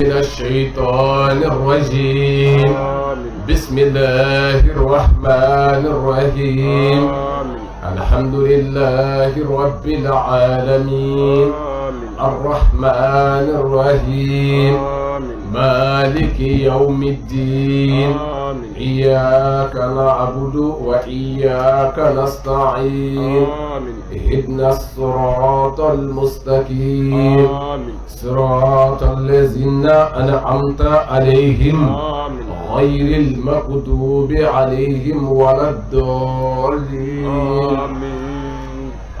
من الشيطان الرجيم. بسم الله الرحمن الرحيم. الحمد لله رب العالمين. الرحمن الرحيم. مالك يوم الدين. إياك نعبد وإياك نستعين. اهدنا الصراط المستقيم. صراط الذين أنعمت عليهم غير المغضوب عليهم ولا الضالين.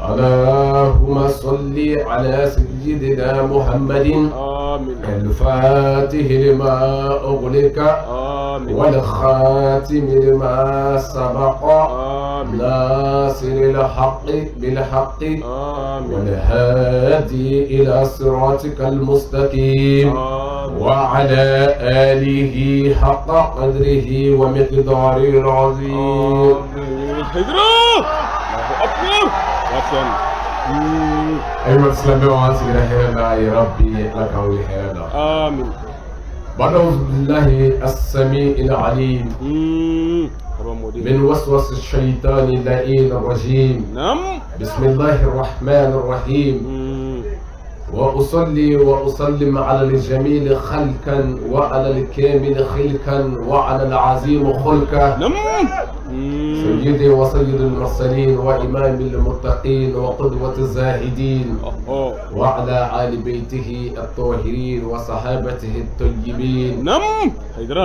اللهم صل على سيدنا محمد الفاتح لما أغلق والخاتم لما سبق ناصر الحق بالحق والهادي إلى صراطك المستقيم وعلى آله حق قدره ومقداره العظيم. أيها السلام عليكم يا ربي لك ولحيانا. آمين. أعوذ بالله السميع العليم من وسوس الشيطان اللعين الرجيم. بسم الله الرحمن الرحيم. وأصلي وأسلم على الجميل خلقا وعلى الكامل خلقا وعلى العظيم خلقا سيدي وسيد المرسلين وإمام المتقين وقدوة الزاهدين وعلى آل بيته الطاهرين وصحابته الطيبين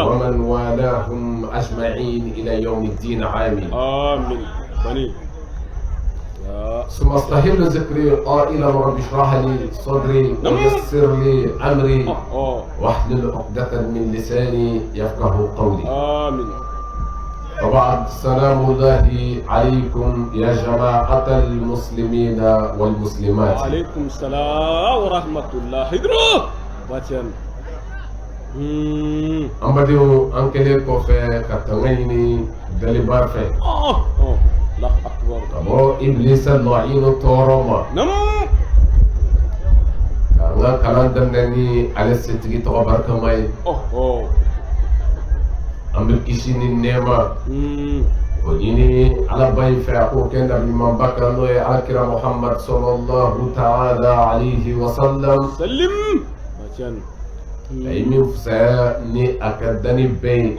ومن والاهم أجمعين إلى يوم الدين. آمين. آمين. ثم استهل ذكري قائلا رب اشرح لي صدري ويسر لي امري واحلل عقدة من لساني يفقه قولي. امين. وبعد السلام الله عليكم يا جماعة المسلمين والمسلمات. وعليكم السلام ورحمة الله. هدرو باتيان أمبديو أنكلي كوفي كتنيني دليبار في الله أكبر. أبو إبليس اللعين تورما. أنا كلام دمني على الستري تغبر كماي. أمبل كيشيني النعمة. وجيني على باي فاقو كان بمن بكر نوي على كرا محمد صلى الله تعالى عليه وسلم. سلم. ماشان. أي من فساني أكدني بين.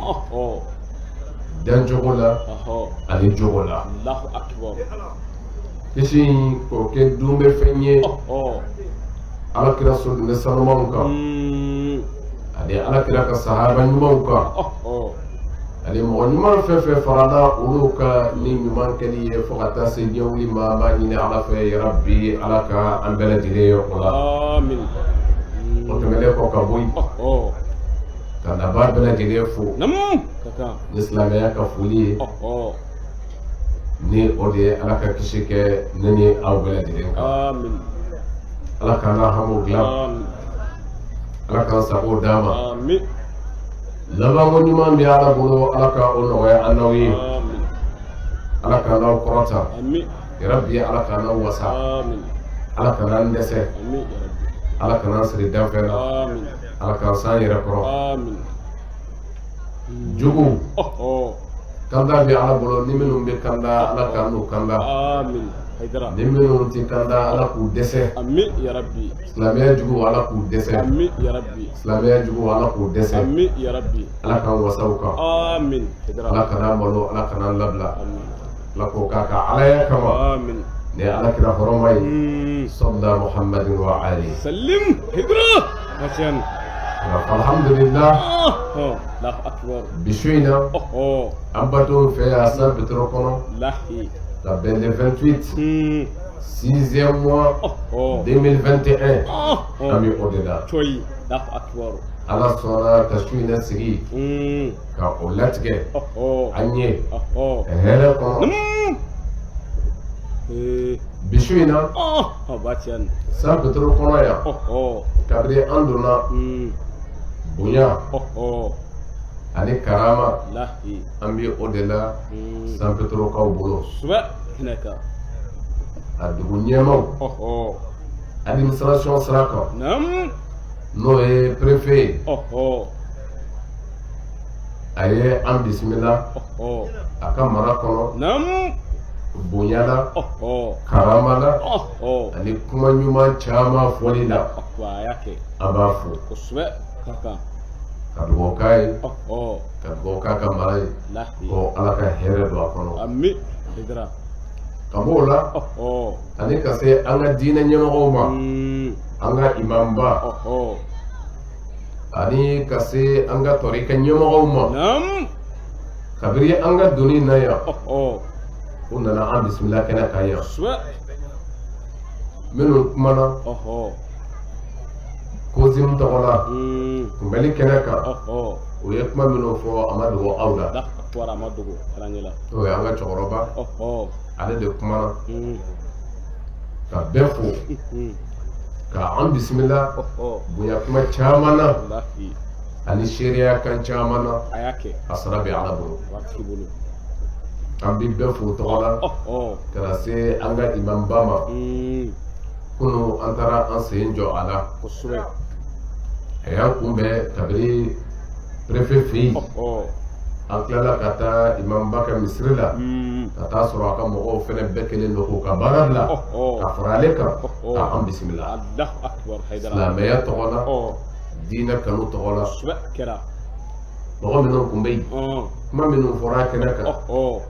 Dan jogola ani jogola. Allahu akbar. Kisi ko ke dumbe fenye ala kira so ne salman ka ade ala kira ka sahaba nyumon ka ade mo nyumon fe farada uluka ni nyumon kali e fokata se nyawli ma ba ni ala fe ya rabbi ala ka ambele dire yo la. Amin. O temele ko ka boy kana ba bela dire fo l'islamia ka fuli ni ode ala ka kisi ke nani aw bela dire ka. Amin. ala kana hamu glam ala ka sabo dama. Amin. laba mo nyuma mi ala bolo ala ka ono ya anawi. Amin. ala ka na korata. Amin. ya rabbi ala ka na wasa. Amin. ala ka na ndese. Amin ya rabbi. ala ka na siri dafela. Amin. ala ka sa yira koro. Amin. jugu kanda bi ala bolo ni minnu be kanda ala ka no kanda. Amin. haydara ni minnu ti kanda ala ku dese. Amin ya rabbi. islamiyya jugu ala ku dese. Amin ya rabbi. islamiyya jugu ala ku dese. Amin ya rabbi. ala ka wasauka. Amin. haydara ala kana malo ala kana labla. Amin. la ko kaka ala ya kama. Amin. ne ala kira horomay sallallahu muhammadin wa ali sallim. haydara hasan. alhamdulillah. الله أكبر. بشوينا. أمباتو في أسر بتروكونا. لاهي. la belle le 28. 6e mois. 2021. Ami au-delà. Choi. الله أكبر. على الصلاة تشوينا سري. كأولاتك. عني. هلا. بشوينا. باتيان. سر بتروكونا يا. كبري أندونا. bunya ani karama an bi o de la san petrokaw bolo hinaka a dugu ɲɛmaw administration sira kan n'o ye préfet a ye an bisimila a ka mara kɔnɔ bonya la karama la ani kuma ɲuman caman fɔli la an b'a fo ka dugawu k'a ye ka dugawu k'a ka mara ye ko ala ka hɛrɛ don a kɔnɔ ka b'o la ani ka se an ka diinɛ ɲɛmɔgɔw ma an ka imamba ani ka se an ka tɔrika ɲɛmɔgɔw ma kabiri an ka doni na yan u nana an bisimila kɛnɛ kan yan minnu kumana kozimu tɔgɔ la kunbɛli kɛnɛ kan u ye kuma minnu fɔ a ma dogo aw la o ye an ka cɛkɔrɔba ale de kumana ka bɛɛ fo ka an bisimila bonya kuma caman na ani seereya kan caman na a sara bɛ ala bolo an bi bɛɛ fo tɔgɔ la kana se an ka imamba ma kunu an taara an sen jɔ a la a y'an kunbɛn kabiri prefe fɛ yen an tilala ka taa imamba ka misiri la ka taa sɔrɔ a ka mɔgɔw fɛnɛ bɛɛ kelen don k'u ka baara bila ka fara ale kan ka an bisimila silamɛya tɔgɔ la diinɛ kanu tɔgɔ la mɔgɔ minnu kun bɛ yen kuma minnu fɔra kɛnɛ kan o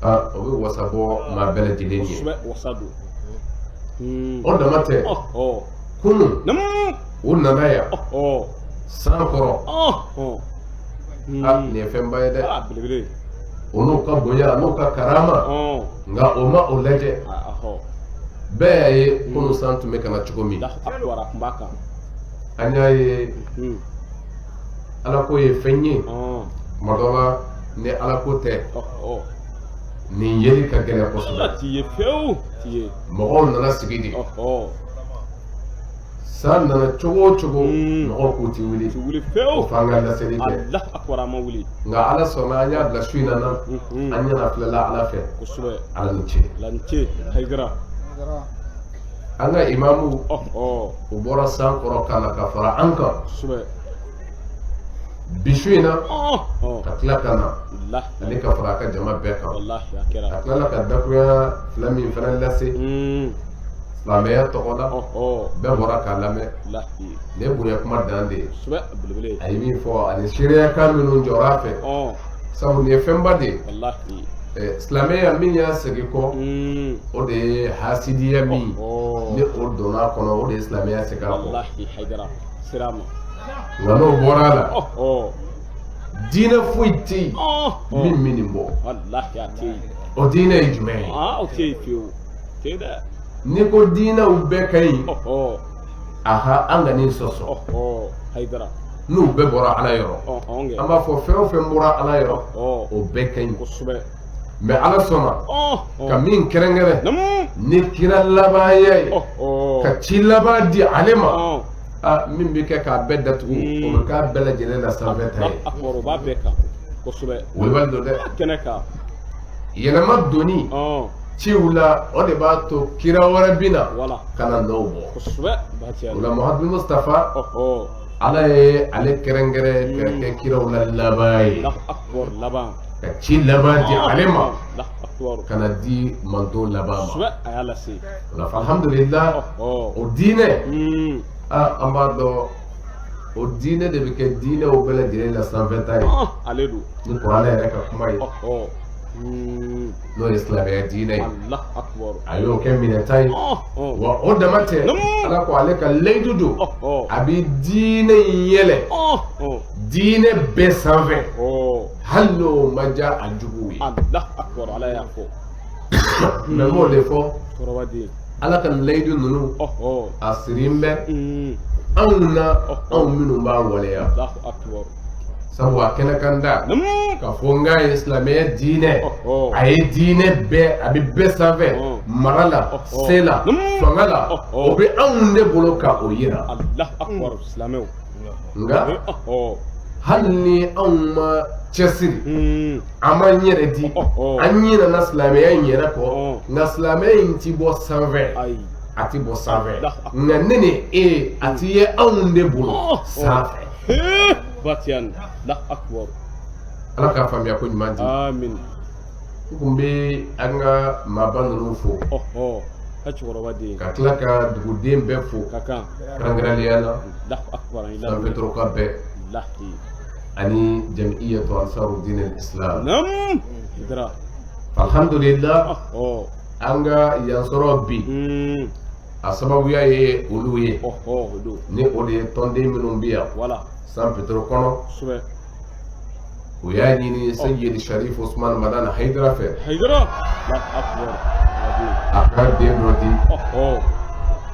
bɛ wasa bɔ maa bɛɛ lajɛlen ye o dama tɛ kunun u nana yan san kɔrɔ nin ye fɛnba ye dɛ o n'u ka bonya n'u ka karama nka o ma o lajɛ bɛɛ y'a ye kunun san tun bɛ ka na cogo min an y'a ye ala ko ye fɛn ye tuma dɔ la ni ala ko tɛ nin yeli ka gɛlɛn kosɛbɛ mɔgɔw nana sigi de san nana cogo o cogo mɔgɔw k'u ti wuli o f'an ka laseli kɛ nka ala sɔnna an y'a bila su in na an ɲɛna filɛla ala fɛ ala ni ce an ka imamu u bɔra san kɔrɔ ka na ka fara an kan bi su in na ka tila ka na ale ka fara a ka jama bɛɛ kan a tilala ka dakuruya fila min fana lase silamɛya tɔgɔ la bɛɛ bɔra k'a lamɛn ne bonya kuma dan de ye a ye min fɔ ani seereya kan minnu jɔra a fɛ sabu nin ye fɛnba de ye silamɛya min y'a segin kɔ o de ye hasidiya min ni o donna a kɔnɔ o de ye silamɛya segin a kɔ nka n'o bɔra a la diinɛ foyi tɛ yen min nin bɔ o diinɛ ye jumɛn ye ni ko diinɛw bɛɛ ka ɲi aha an ka nin sɔsɔ n'u bɛɛ bɔra ala yɔrɔ an b'a fɔ fɛn o fɛn bɔra ala yɔrɔ o bɛɛ ka ɲi mɛ ala sɔnna ka min kɛrɛnkɛrɛn ni kira laban ye ka ci laban di ale ma min bɛ kɛ k'a bɛɛ datugu o bɛ k'a bɛɛ lajɛlen na sanfɛ ta ye wolobali don dɛ yɛlɛma donni ciw la o de b'a to kira wɛrɛ bɛ na ka na nɔw bɔ o la Muhamadu Mustafa ala ye ale kɛrɛnkɛrɛn ka kɛ kiraw la laban ye ka ci laban di ale ma ka na di manto laban ma o la alhamdulillah o diinɛ an b'a dɔn o diinɛ de bɛ kɛ diinɛw bɛɛ lajɛlen la sanfɛta ye ni kuranɛ yɛrɛ ka kuma ye n'o ye silamɛya diinɛ ye a y'o kɛ minɛta ye wa o dama tɛ ala ko ale ka layidu don a bɛ diinɛ in yɛlɛ diinɛ bɛɛ sanfɛ hali n'o ma ja a juguw ye mɛ m'o de fɔ ala ka layidu ninnu a siri bɛ anw na anw minnu b'a waleya sabu a kɛnɛ kan da k'a fɔ n k'a ye silamɛya diinɛ a ye diinɛ bɛɛ a bɛ bɛɛ sanfɛ mara la se la fanga la o bɛ anw de bolo ka o yira nka hali ni anw ma cɛsiri an m'an yɛrɛ di an ɲinɛna silamɛya in yɛrɛ kɔ nka silamɛya in ti bɔ sanfɛ a ti bɔ sanfɛ nka ne ni e a ti ye anw de bolo sanfɛ batian la akbar ala ka faamuya ko ɲuman di amin n kun bɛ an ka maaba ninnu fo ka cɛkɔrɔba den ka tila ka duguden bɛɛ fo ka kan kɛrɛnkɛrɛnnenya la la akbar sanfɛtɔrɔka bɛɛ lahi ani jamiyatu ansarudin al-islam nam idra alhamdulillah an ka yansɔrɔ bi a sababuya ye olu ye ni o de ye tɔnden minnu bɛ yan wala sanfɛtɔrɔ kɔnɔ sube u y'a ɲini Sayyid Sharif Usman Madan Haidara fɛ haydara la akbar a ka den dɔ di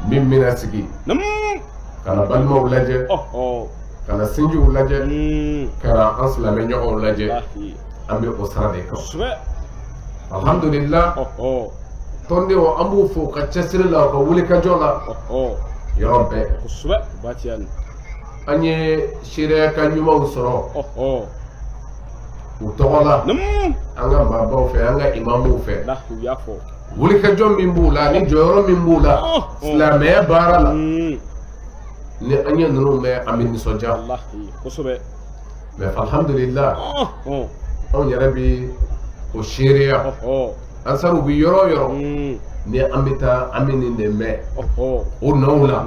min bɛna sigi nam ka na balimaw lajɛ ka na sinjiw lajɛ ka na an silamɛ ɲɔgɔnw lajɛ an bɛ o sara de kan sube alhamdulillah tɔndenw an b'u fo ka cɛsiri la ka wulikajɔ la yɔrɔ bɛɛ sube batian an ye seereya ka ɲumanw sɔrɔ u tɔgɔ la an ka maabaw fɛ an ka imamuw fɛ wulikajɔ min b'u la ni jɔyɔrɔ min b'u la silamɛya baara la ni an ye ninnu mɛn an bɛ nisɔndiya mais alhamdulillah anw yɛrɛ bɛ o seereya ansaru bɛ yɔrɔ o yɔrɔ ni an bɛ taa an bɛ nin de mɛn o nɔw la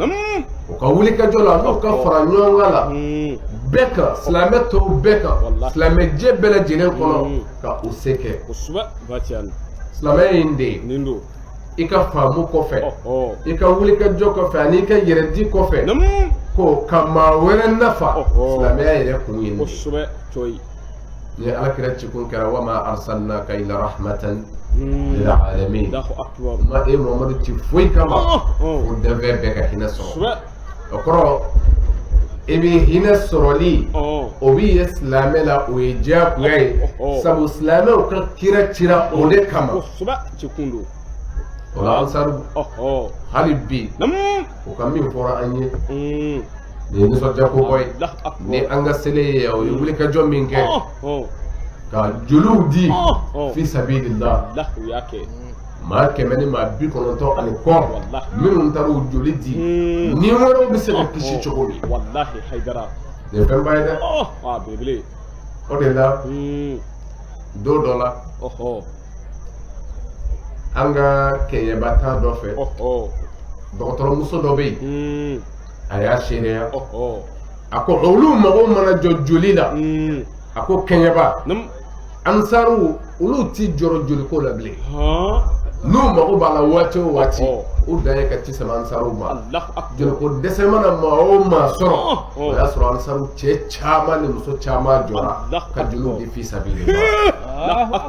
o ka wulikajɔ la n'o ka fara ɲɔgɔn kan la bɛɛ kan silamɛ tɔw bɛɛ kan silamɛjɛ bɛɛ lajɛlen kɔnɔ ka o se kɛ silamɛya in de ye i ka faamu kɔfɛ i ka wulikajɔ kɔfɛ ani i ka yɛrɛdi kɔfɛ ko ka maa wɛrɛ nafa silamɛya yɛrɛ kun ye nin ye ni alakira cikun kɛra wa ma arsalnaka illa rahmatan lil alamin ma e Muhammadu ci foyi kama o dɛfɛ bɛɛ ka hinɛ sɔrɔ o kɔrɔ i bɛ hinɛ sɔrɔli o b'i ye silamɛ la o ye diyagoya ye sabu silamɛw ka kira cira o de kama o la ansaru hali bi o ka min fɔra an ye nin ye nisɔndiya ko bɔ ye ni an ka sele ye o ye wulikajɔ min kɛ ka joliw di fi sabilillah maa 100 ni maa 90 ani kɔ minnu taara o joli di ni wɛrɛw bɛ se ka kisi cogo min nin fɛn ba ye dɛ o de la don dɔ la an ka kɛɲɛba taa dɔ fɛ dɔgɔtɔrɔmuso dɔ bɛ yen a y'a seereya a ko olu mago mana jɔ joli la a ko kɛɲɛba ansaru olu ti jɔrɔ joliko la bilen n'u mago b'a la waati o waati u dan ye ka ci sama ansaru ma joliko dɛsɛ mana maa o maa sɔrɔ o y'a sɔrɔ ansaru cɛ caman ni muso caman jɔra ka joliw di fi sabilillah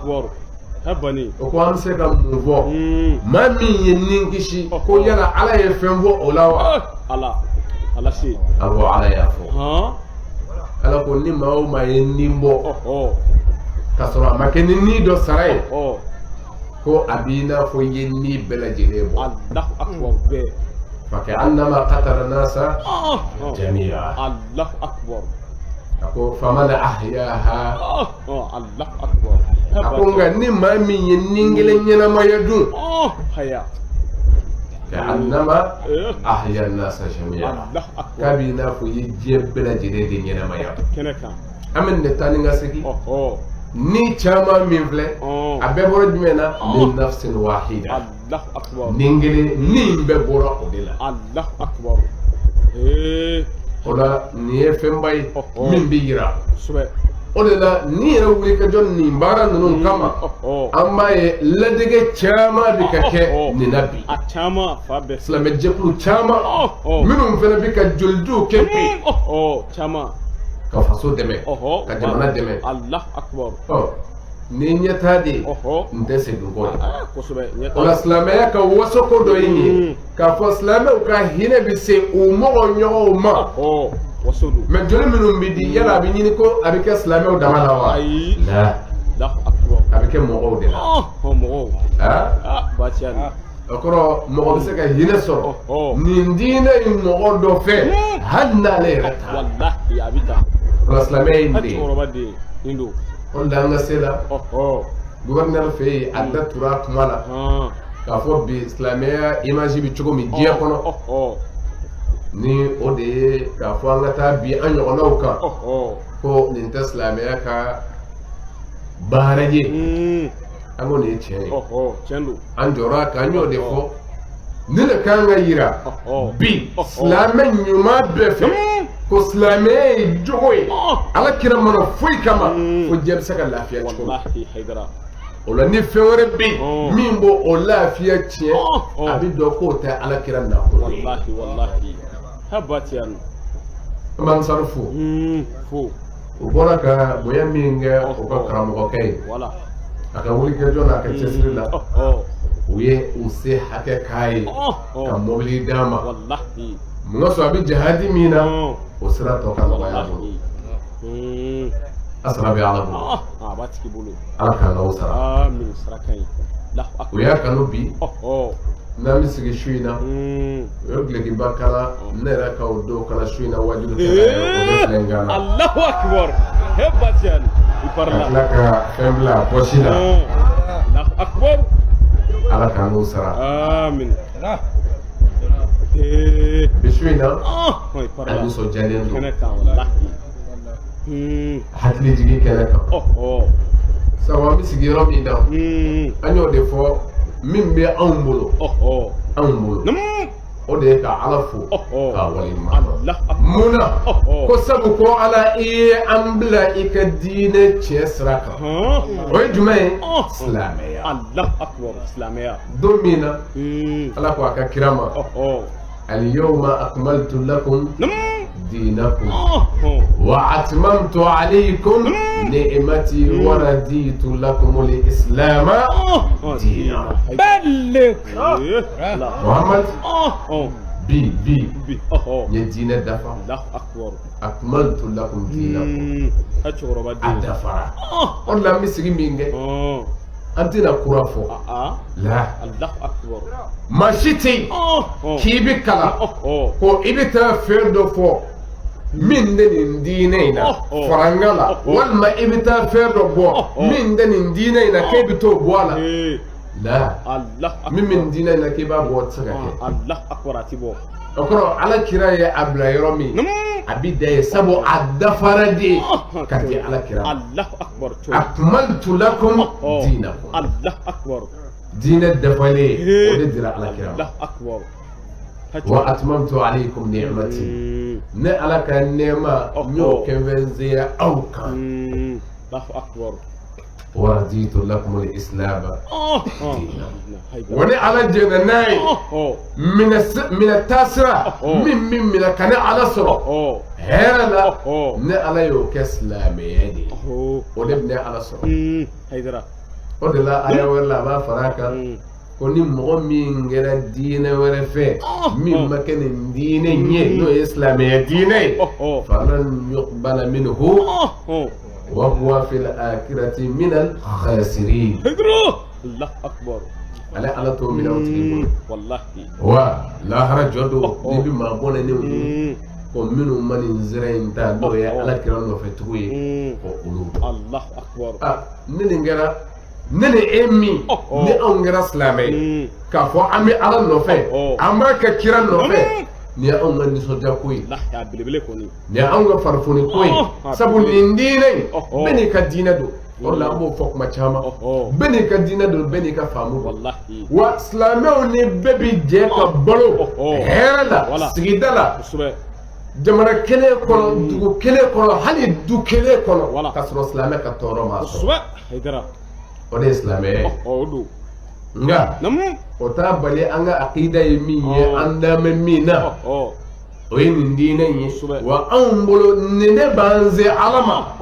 o ko an bɛ se ka mun fɔ maa min ye nin kisi ko yala ala ye fɛn fɔ o la wa awɔ ala y'a fɔ ala ko ni maa o maa ye nin bɔ k'a sɔrɔ a ma kɛ ni nin dɔ sara ye ko a b'i n'a fɔ i ye nin bɛɛ lajɛlen bɔ fakɛ annama qatala nasa jami'a a ko faman ahyaha a ko nka ni maa min ye nin kelen ɲɛnamaya dun كأنما أحيا الناس جميعا كابينا في جيب بلا جديد يناميا أمن نتاني نسكي ni chama min filɛ a bɛɛ bɔra jumɛn na min nafsin wahida nin kelen nin bɛɛ bɔra o de la o la nin ye fɛnba ye min bɛ yira o de la ni yɛrɛ wuli ka jɔ nin baara ninnu kama an b'a ye ladege caman bɛ ka kɛ nin na bi silamɛ jɛkulu caman minnu fana bɛ ka jolidiw kɛ bi ka faso dɛmɛ ka jamana dɛmɛ ni ɲɛtaa de ye n tɛ segin kɔ ye o la silamɛya ka wasoko dɔ ye nin ye k'a fɔ silamɛw ka hinɛ bɛ se u mɔgɔ ɲɔgɔnw ma mɛ joli minnu bɛ di yala a bɛ ɲini ko a bɛ kɛ silamɛw dama la wa a bɛ kɛ mɔgɔw de la o kɔrɔ mɔgɔ bɛ se ka hinɛ sɔrɔ nin diinɛ in mɔgɔ dɔ fɛ hali n'ale yɛrɛ ta o la silamɛya in de ye o de an ka se la guvɛrinɛri fɛ yen a da tura kuma la k'a fɔ bi silamɛya image bɛ cogo min diɲɛ kɔnɔ ni o de ye k'a fɔ an ka taa bi an ɲɔgɔnnaw kan ko nin tɛ silamɛya ka baara ye an ko nin ye tiɲɛ ye an jɔra k'an y'o de fɔ ne de kan ka yira bi silamɛ ɲuman bɛɛ fɛ ko silamɛya ye jogo ye ala kira mana foyi kama fo diɲɛ bɛ se ka lafiya cogo min o la ni fɛn wɛrɛ bɛ yen min b'o o lafiya tiɲɛ a bɛ dɔn k'o tɛ ala kira nafolo ye an b'an sari fo o bɔra ka bonya min kɛ o ka karamɔgɔkɛ ye a ka wulikɛjɔ n'a ka cɛsiri la u ye u se hakɛ k'a ye ka mɔbili d'a ma mun ka sɔrɔ a bɛ jihadi min na o sira tɔ ka nɔgɔya bolo a sara bɛ ala bolo ala k'an n'aw sara o y'a kanu bi n'an bɛ sigi su in na o ye dulokiba kala ne yɛrɛ ka o don kala su in na wajibi tɛ o bɛ filɛ n kan na ka tila ka fɛn bila a pɔsi la ala k'an n'o sara bi su in na a nisɔndiyalen don hakili jigin kɛnɛ kan sabu an bɛ sigi yɔrɔ min na an y'o de fɔ min bɛ anw bolo o de ye ka ala fo k'a waleɲuman dɔn munna ko sabu ko ala i ye an bila i ka diinɛ tiɲɛ sira kan o ye jumɛn ye silamɛya don min na ala ko a ka kira ma al-yawma akmaltu lakum دينكم وأتممت عليكم نعمتي ورضيت لكم الإسلام دينا محمد بي يدينا دفع أكملت لكم دينكم أدفع والله مسكي مينجي أنتنا كرافو لا الله أكبر ماشيتي كيبي كلا كو إبتا فيردو فو من دين دينينا فرانغالا والما إبتا فيردو بو من دين دينينا كيبتو بوالا لا الله أكبر من دينينا كيبا بواتسكا الله أكبر أتبو أكبر على كراية أبلا يرمي أبدا سبو الدفردي كتي على كرام الله أكبر أكملت لكم دينكم الله أكبر دين الدفلي ودير على كرام الله أكبر وأتممت عليكم نعمتي نعلك النعمة نيو كنفنزي أو كان الله أكبر ورضيت لكم الإسلام دينا وني على جناناي من التاسرة من كان على سرة هلا نعلى يوك إسلامي يدي ونبني على سرة هيدرا ودلا أيا ولا ما فراكا كوني مغمين غير الدين ورفع من مكان الدين نو إسلامي ديني فلن يقبل منه وهو في الآخرة من الخاسرين الله أكبر على توم من أوتيم والله ولا هرجدو نبي ما بونه نيو ومنو من زرين تادو يا على كرانو فتوي الله أكبر نينغرا نني امي ني اونغرا سلامي كافو امي على نوفي اما ككيران نوفي ni aunga ni soja koi la ya bilibile koni ni aunga farfuni koi sabu lindine beni ka dina do wala ambo fok ma chama beni ka dina do beni ka famu wallahi wa islameo ni bebi je ka bolo herala sigidala jamana kele kono dugu kele kono hali du kele kono kasro islame ka toro ma so haydara o islame o du nga o ta bale an ga aqida yi min ye an da men mina o yi nin dina yi wa an bolo ne banze alama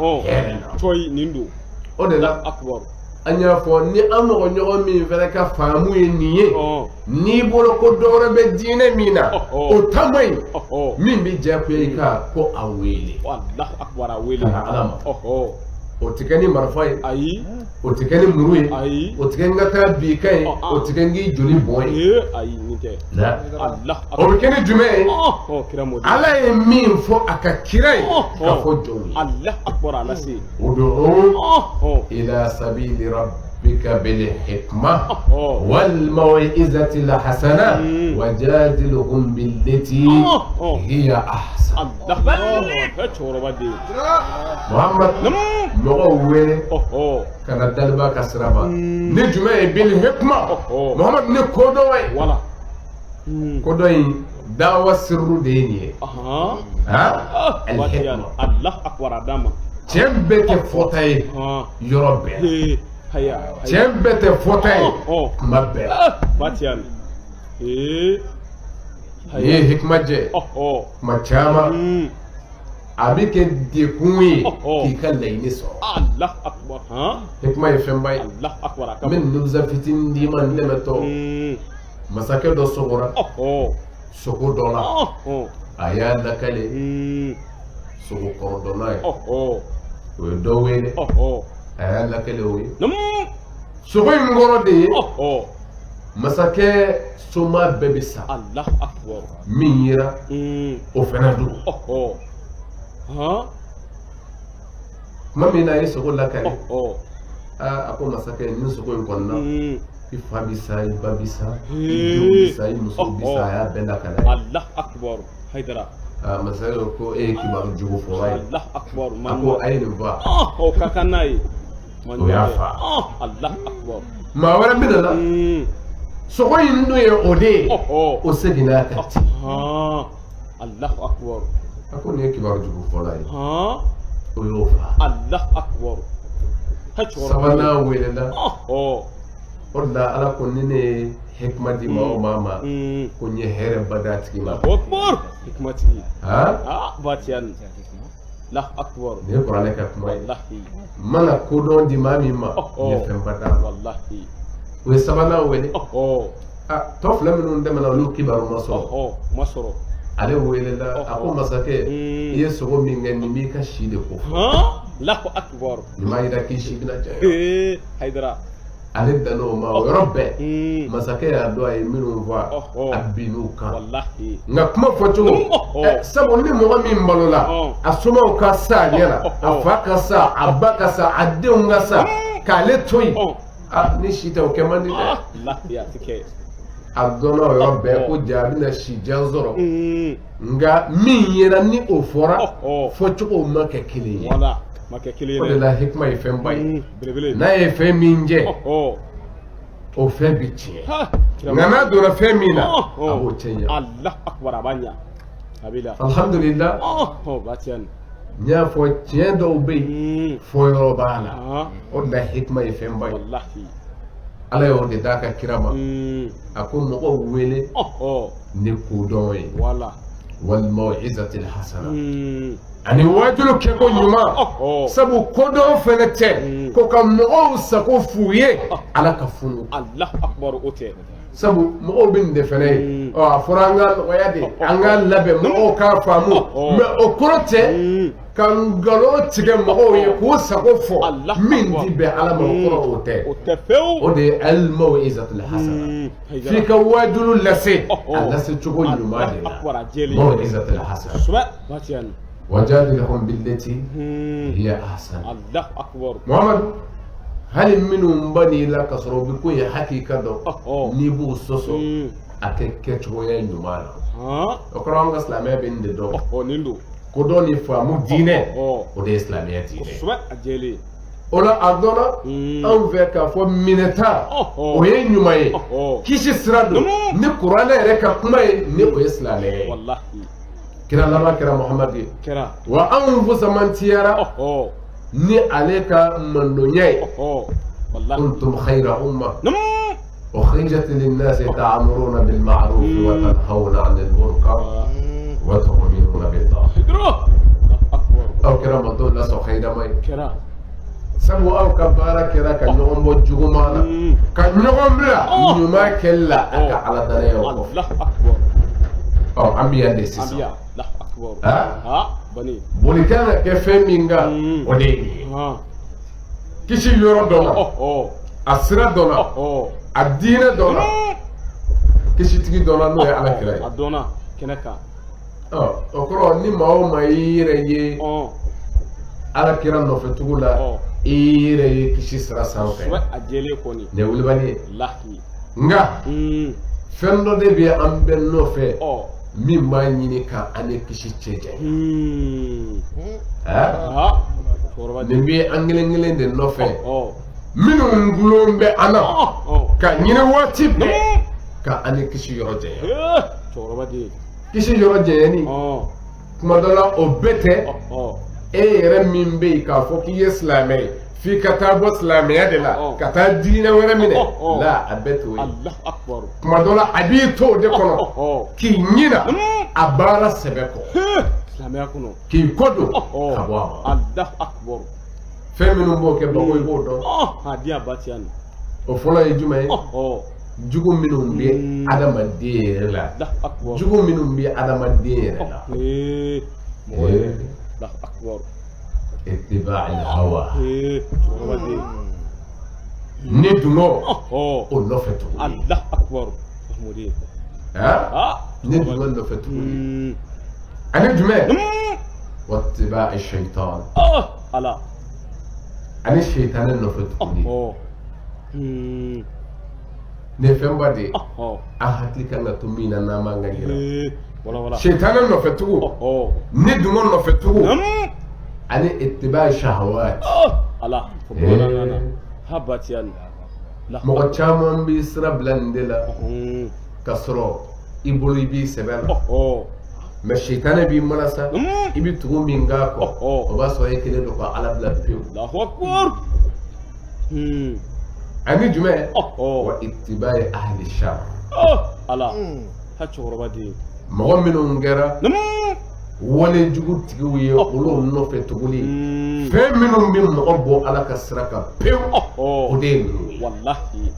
toy nindu o de la akbar anya fo ni amogo nyogo min fere ka famu ye niye ni bolo ko dore be dina mina o tamay min bi jape ka ko awele wallahu akbar awele alama o tikani marfai ayi o tikani murui ayi o tikani ngata bikai o tikani joli boy ayi nite la Allah o tikani jume o kiramo ala e min fo aka kirai ka fo joli Allah akbar ala si ud'u ila sabili ربك بالحكمة والموعظة الحسنة وجادلهم بالتي هي أحسن. محمد نقول كان الدلبا كسرما نجمع بالحكمة محمد نكودوي كودوي دعوة سر ديني الحكمة الله أكبر أداما تنبت فوتاي يربي تنبت فوتاي مبه باتيان هي حكمة جي ما تشاما أبيك ديكوي كيكال لينيسو الله أكبر حكمة يفهم باي الله أكبر من نبزة فتين ديمان لمتو مساكي دو سغورا سغور دولا أيان لكالي سغور كوردوناي ويدوين أيان لكالي وي سغور مغورو دي مساكي سوما بيبسا الله أكبر ميرا وفنادو ما مينا يسغور لكالي أكو مساكي نسغور كونا ifa bisa iba bisa ijo bisa imuso bisa ya benda kala Allah akbar haidara masayo ko kibaru jugo fowai Allah akbar ako ayni ba kakanai o yafa Allah akbar ma wala bidala so ko yindo ye ode o segina kati Allah akbar ako ne kibaru jugo fowai o yofa Allah akbar sabana welela Ola ala ko nene hikmati ma mama ko nye here badatki ma akbar hikmati batian la akbar ne qur'an ka kuma wallahi mana ko don di mami ma ne fem bada wallahi we sabana wele tof la minun de mana lu kibaru masoro ale wele la ako masake yeso go mingen ni mi ka shide ko la akbar ni ma ida ki shibina ja haidara ale dano ma robbe masake ya do ay minu va abinuka wallahi nga kuma foto sabo ni mo mi mbalola asuma ka sa nyana afaka sa abaka sa adunga sa kale toy ni shita o kemani wallahi ya tike adono robbe ko jabi na shi janzoro nga min yera ni ofora foto ko make kili wala make kili ne la hikma ifem bay na efe minje o fe bitie ngana do na fe mina abo tenya Allah akbar abanya abila alhamdulillah batian nya fo tien do be fo yo bana o la hikma ifem bay wallahi ala yo de daka kirama ako mo ko wele ni ko do yi wala wal mau'izati al hasana ani wajulu keko nyuma sabu kodo fenete ko kam mo sako fuye ala ka funu Allah akbar ote sabu mo bin de fene afuranga wayade anga labe mo ka famu me okrote kan galo tige mo ye ko sako fo min di be ala mo ko ote o de al mau'izatu al hasana fi ka wajulu lase ala se chugo nyuma de mau'izatu al hasana suba batian وجادلهم بالتي هي أحسن الله أكبر محمد هل منهم بني لك صرو بكوي حقيقة دو نيبو سوسو أكيكتشو يا نمانا أقرأ إسلامية بين دو نيلو كودوني فامو دينه ودي إسلامية دينه سوا أجلي ola adona anve ka fo mineta o ye nyuma ye kisi sirado ni qur'ana yɛrɛ ka kuma ye ni o islame wallahi kira lama kira muhammad kira wa anfu samantiyara ni aleka mandonya ye wallahi kuntum khayra umma أخرجت للناس تعمرون بالمعروف وتنهون عن المنكر وتؤمنون بالله أو كرام الدولة سخيرا ماي كرام سبو أو كبارا كرا كنوم بجومانا كنوم لا نما كلا أك على دنيا الله أكبر أو أمبيا ديسيس أمبيا الله أكبر بني بوليكانا كفيمينغا ودي كيشي يورو دونا أسرة دونا الدين دونا كيشي تيجي دونا نوي على كراي الدونا كنكا أكرو ني ماو مايري ala kira nɔfɛ tugu la i yɛrɛ ye kisi sira sanfɛ a jɛlen kɔni nin ye wulibali ye lahi nka fɛn dɔ de bɛ an bɛɛ nɔfɛ min b'a ɲini ka an ni kisi cɛ jɛ nin bɛ an kelen kelen de nɔfɛ minnu gulon bɛ an na ka ɲini waati bɛɛ ka an ni kisi yɔrɔ jɛya kisi yɔrɔ jɛyani kuma dɔ la o bɛɛ tɛ e yɛrɛ min bɛ yen k'a fɔ k'i ye silamɛ ye f'i ka taa bɔ silamɛya de la ka taa diinɛ wɛrɛ minɛ la a bɛɛ t'o ye kuma dɔ la a b'i to o de kɔnɔ k'i ɲina a baara sɛbɛ kɔ k'i kɔ don ka bɔ a ma fɛn minnu b'o kɛ bago i b'o dɔn o fɔlɔ ye jumɛn ye jugu minnu bɛ adamaden yɛrɛ la jugu minnu bɛ adamaden yɛrɛ la اتباع الهوى ندمو ونفتو الله أكبر محمودين ندمو ونفتو أنا جمال واتباع الشيطان ألا أنا الشيطان النفتو نفهم بدي أهاتي كنا تمينا ناما غيره شيطان النفتو ندمو ونفتو عن اتباع الشهوات الله فبولا هباتيان مغا chaman bi sira blande la kasro ibulu bi sebel mais shaytan bi malasa ibi tugu minga ko o ba so yekele do ko ala bla piu Allahu akbar ani jume wa ittiba'i ahli shar ala ha chorobadi mo minun ngara wale jugu tigiw ye olu nɔfɛ tuguni fɛn minnu bɛ mɔgɔ bɔ ala ka sira kan pewu o de ye ninnu ye wallahi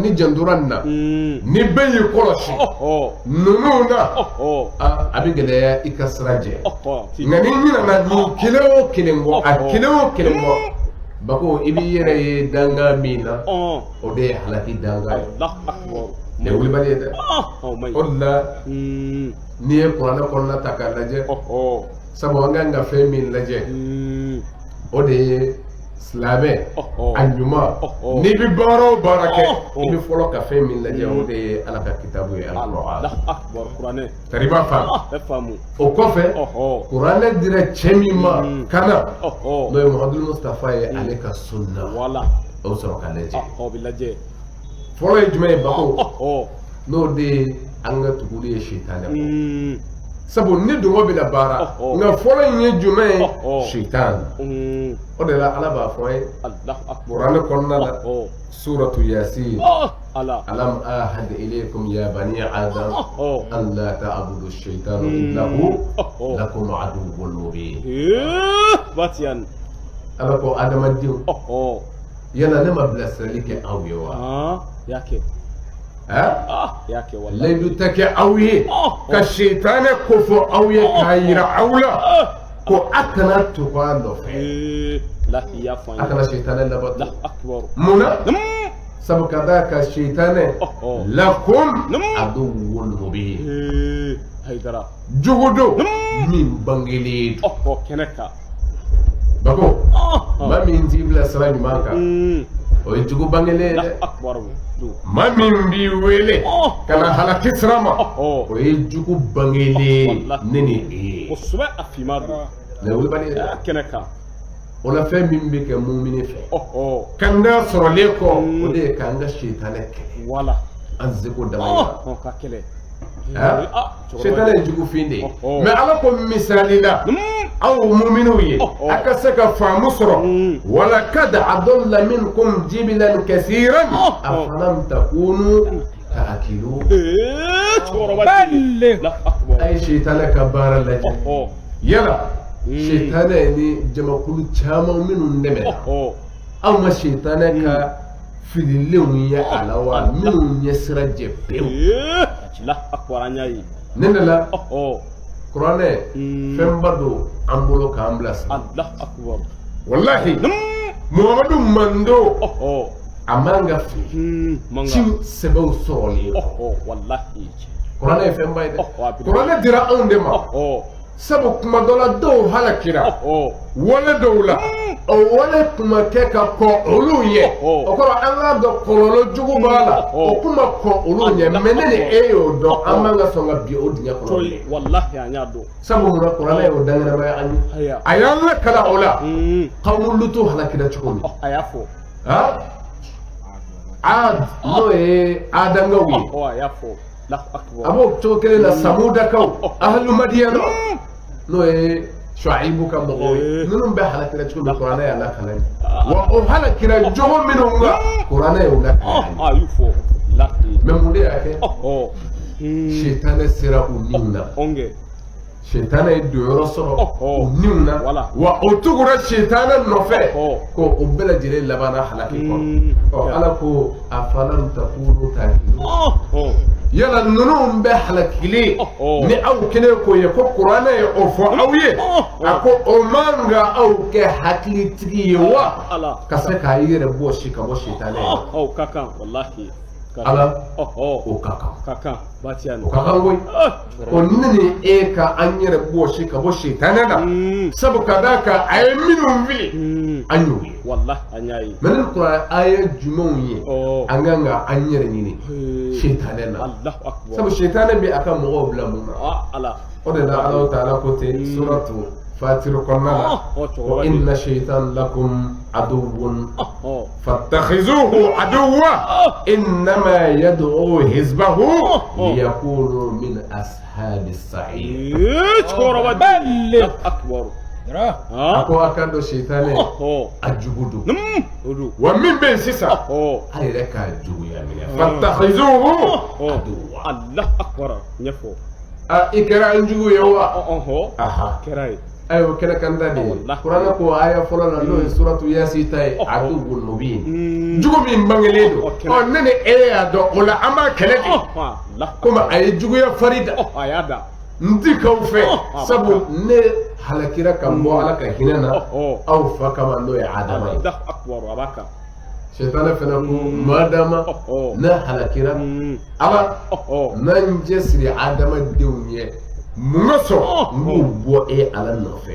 ni jandora nin na ni bɛɛ y'i kɔlɔsi ninnu na a bɛ gɛlɛya i ka sira jɛ nka ni ɲinana nin kelen o kelen kɔ a kelen o kelen kɔ bako i b'i yɛrɛ ye danga min na o de ye halaki danga ye ne wulibali ye dɛ o de la n'i ye kuranɛ kɔnɔna ta k'a lajɛ sabu an kan ka fɛn min lajɛ o de ye silamɛ a ɲuman n'i bɛ baara o baara kɛ i bɛ fɔlɔ ka fɛn min lajɛ o de ye ala ka kitabu ye alikuranɛ tari i b'a faamu o kɔfɛ kuranɛ dira cɛ min ma kana n'o ye muhamadu mustafa ye ale ka sunna o sɔrɔ ka lajɛ fɔlɔ ye jumɛn ye bako n'o de ye an ka tuguli ye shaitan ye sabu ni dungo bɛna baara nka fɔlɔ in ye jumɛn ye shaitan o de la ala b'a fɔ ye kuranɛ kɔnɔna la suratu yasin alam ahad ilaykum ya bani adam an la ta'budu shaitan innahu lakum aduwwun mubin ala ko adamadenw yala ne ma bilasirali kɛ aw ye wa layidu tɛ kɛ aw ye ka shaitanɛ kofɔ aw ye k'a yira aw la ko a kana tugu a nɔfɛ a kana shaitanɛ labato mun na sabu ka d'a ka shaitanɛ lakum aduwwun mubin jugu don min bangelen don bako maa min t'i bilasira ɲuman kan o ye jugu bangelen ye dɛ maa min b'i wele ka na halaki sira ma o ye jugu bangelen ne ni e ye ne wulibali ye dɛ o la fɛn min bɛ kɛ mumini fɛ kan ka sɔrɔlen kɔ o de ye k'an ka shaitanɛ kɛlɛ an seko dama ye shaitanɛ ye jugufin de ye mais ala ko misali la aw muminiw ye a ka se ka faamu sɔrɔ wala kad adalla minkum jibilan kasiran afalam takunu ta'qilun a ye shaitanɛ ka baara lajɛ yala shaitanɛ ni jamakulu caman minnu dɛmɛna aw ma shaitanɛ ka fililenw ye a la wa minnu ɲɛ sira jɛ pewu ne de la kuranɛ fɛnba don an bolo k'an bilasira wallahi muhamadu mando a man ka fili ci sɛbɛw sɔrɔlen kuranɛ ye fɛnba ye dɛ kuranɛ dira anw de ma sabu kuma dɔ la dɔw halakira wale dɔw la o wale kuma kɛ ka kɔn olu ɲɛ o kɔrɔ an k'a dɔn kɔlɔlɔ jugu b'a la o kuma kɔn olu ɲɛ mɛ ne ni e y'o dɔn an man ka sɔn ka bi o dingɛ kɔnɔ wallahi an y'a dɔn sabu munna kuranɛ y'o danganamaya an ye a y'an lakala o la kawmu lutu halakira cogo min a y'a fɔ Ad n'o ye Adangaw ye a y'a fɔ a b'o cogo kelen na Samudakaw ahlu Madiyana n'o ye Shuaibu ka mɔgɔw ye minnu bɛ halakira cogo min kuranɛ y'a lakala ye wa o halakira jogo minnu ka kuranɛ y'o lakala ye y'u fɔ mɛ mun de y'a kɛ Shetane sera u niw na Shetane ye doyɔrɔ sɔrɔ u niw na wa o tugura Shetane nɔfɛ ko o bɛɛ lajɛlen labanna halaki kɔrɔ Ala ko afalam takunu taakilun yala ninnu bɛ halakilen ni aw kɛlen k'o ye ko kuranɛ ye o fɔ aw ye a ko o man ka aw kɛ hakilitigi ye wa ka se k'a yɛrɛ bɔ si ka bɔ Shetane ye ka kan wallahi Ala o ka kan ka kan o ka kan koyi o ne ni e ka an yɛrɛ bɔ si ka bɔ Shetane na sabu ka d'a kan a ye minnu wuli an y'o ye wallahi an y'a ye mɛ ni kuranɛ a ye jumɛnw ye an kan ka an yɛrɛ ɲini Shetane na sabu Shetane bɛ a ka mɔgɔw bila mun na o de la Ala ta'ala ko ten suratu Fatir kɔnɔna la wa inna shaytan lakum aduwwun fattakhizuhu aduwwa innama yad'u hizbahu liyakunu min ashabis sa'ir a ko a kan dɔ Shetane a jugu don wa min bɛ yen sisan a yɛrɛ k'a juguya minɛ fattakhizuhu aduwwa Allahu akbar ɲɛfɔ i kɛra an jugu ye wa kɛra ye ayo kɛnɛ kan da de kuranɛ ko aya fɔlɔ la n'o ye suratu Yasin ta ye aduwwun mubin jugu min bangelen don ne ni e y'a dɔn o la an b'a kɛlɛ kɛ komi a ye juguya fari da n ti k'aw fɛ sabu ne halakira ka bɔ Ala ka hinɛ na aw fa kama n'o ye Adama ye Shetane fana ko madama ne halakira Ala n'an cɛsiri Adama denw ɲɛ mun ka sɔrɔ n b'u bɔ e Ala nɔfɛ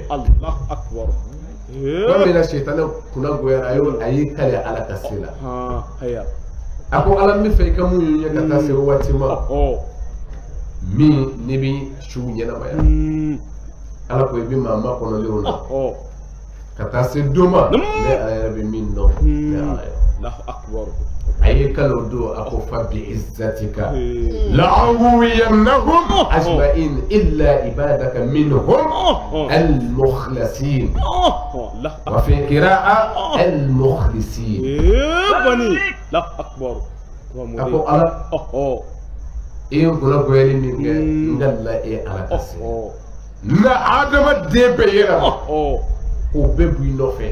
don min na Shetane kunna goyara a y'i kale Ala ka se la a ko Ala n bɛ fɛ i ka mun ye ka taa se waati ma min ne bɛ su ɲɛnamaya Ala ko i bɛ maa makɔnɔlenw na ka taa se don ma ne Ala yɛrɛ bɛ min dɔn ne Ala ye a ye kalo don a ko fa bi izzatika la'uwiyannahum ajma'in illa ibadaka minhum al-mukhlasin wa fi qira'a al-mukhlisin a ko Ala i ye kunna goyali min kɛ n ka la e Ala ka se na Adama den bɛɛ yɛrɛ ma o bɛɛ b'i nɔfɛ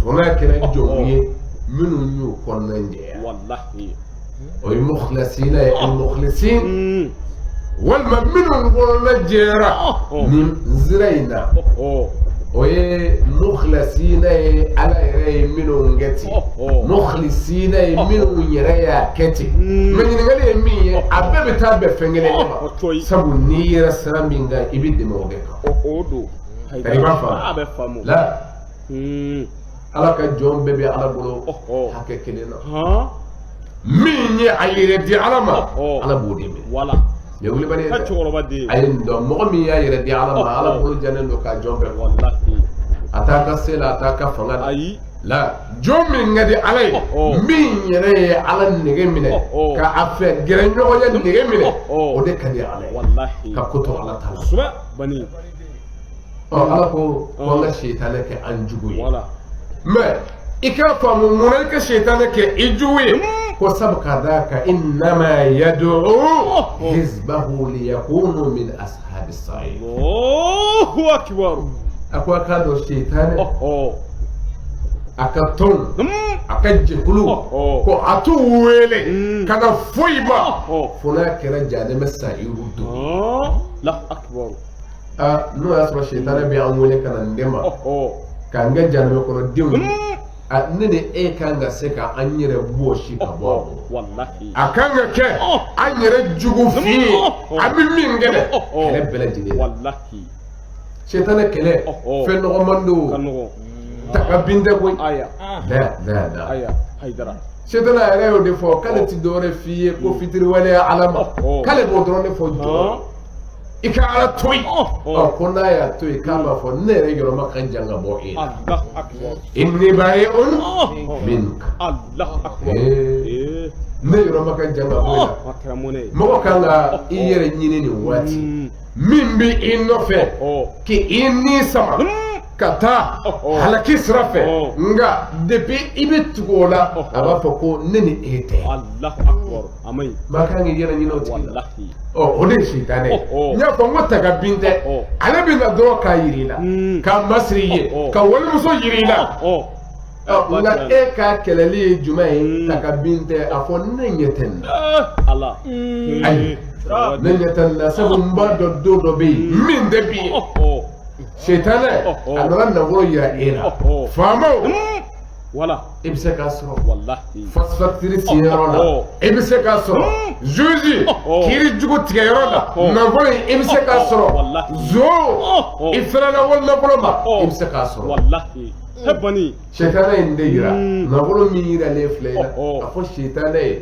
fo n'a kɛra jɔnw ye minnu y'o kɔnɔna jɛya o ye mukhlasina ye al-mukhlisin walima minnu kɔnɔna jɛyara nin nsira in na o ye mukhlasina ye Ala yɛrɛ ye minnu kɛ ten mukhlisina ye minnu yɛrɛ y'a kɛ ten mɛ ɲininkali ye min ye a bɛɛ bɛ taa bɛn fɛn kelen de ma sabu n'i yɛrɛ sira min kan i bɛ dɛmɛ o de kan i b'a faamu la Ala ka jɔn bɛɛ bɛ Ala bolo hakɛ kelen na min ye a yɛrɛ di Ala ma Ala b'o de minɛ mais wulibali ye a ye nin dɔn mɔgɔ min y'a yɛrɛ di Ala ma Ala bolo jɛnnen don ka jɔn bɛɛ a t'a ka se la a t'a ka fanga la jɔn min ka di Ala ye min yɛrɛ ye Ala nege minɛ ka a fɛ gɛrɛɲɔgɔnya nege minɛ o de ka di Ala ye ka ko to Ala ta la Ala ko an ka Shetane kɛ an jugu ye mɛ i k'a faamu munna i ka Shetane kɛ i jugu ye ko sabu ka d'a kan innama yad'u hizbahu liyakunu min ashabis sa'ir Allahu akbar a ko a k'a dɔn Shetane a ka tɔn a ka jɛkulu ko a t'u wele ka na foyi ma fo n'a kɛra jahanɛmɛ sa'iru don n'o y'a sɔrɔ Shetane bɛ an wele ka na nin de ma k'an kɛ jahanɛmɛ kɔnɔ denw ye ne ni e kan ka se ka an yɛrɛ bɔ si ka bɔ a kan ka kɛ an yɛrɛ jugu fin ye an bɛ min kɛ dɛ kɛlɛ bɛɛ lajɛlen shetane kele fen no mando kanu takabinde ko aya la aya haydara shetana yɛrɛ y'o de fɔ k'ale ti dɔwɛrɛ f'i ye ko fitiri waleya ala ma k'ale b'o dɔrɔn de fɔ jɔ i ka ala to yen ko n'a y'a to yen k'a b'a fɔ ne yɛrɛ yɔrɔma ka jan ka bɔ e la inni bari'un minka ne yɔrɔma ka jan ka bɔ e la mɔgɔ kan ka i yɛrɛ ɲini nin waati min bɛ i nɔfɛ k'i ni sama ka taa halaki sira fɛ nka depuis i bɛ tugu o la a b'a fɔ ko ne ni e tɛ maa kan k'i yɛrɛ ɲini o tigi la o de ye sitanɛ ye n y'a fɔ n ko takabin tɛ ale bɛ na dɔrɔn k'a yir'i la k'a masiri i ye ka walimuso yir'i la nka e ka kɛlɛli ye jumɛn ye takabin tɛ a fɔ ne ɲɛ tɛ nin na ayi ne ɲɛ tɛ nin na sabu n b'a dɔn don dɔ bɛ yen min tɛ bi ye shetane a nana nafolo yira e la faamaw wala i bɛ se k'a sɔrɔ facture sigiyɔrɔ la i bɛ se k'a sɔrɔ juge kiiri jugu tigɛyɔrɔ la nafolo in i bɛ se k'a sɔrɔ zo i fɛrɛla wali nafolo ma i bɛ se k'a sɔrɔ shetane in de yira nafolo min yiralen filɛ i la a fɔ shetane ye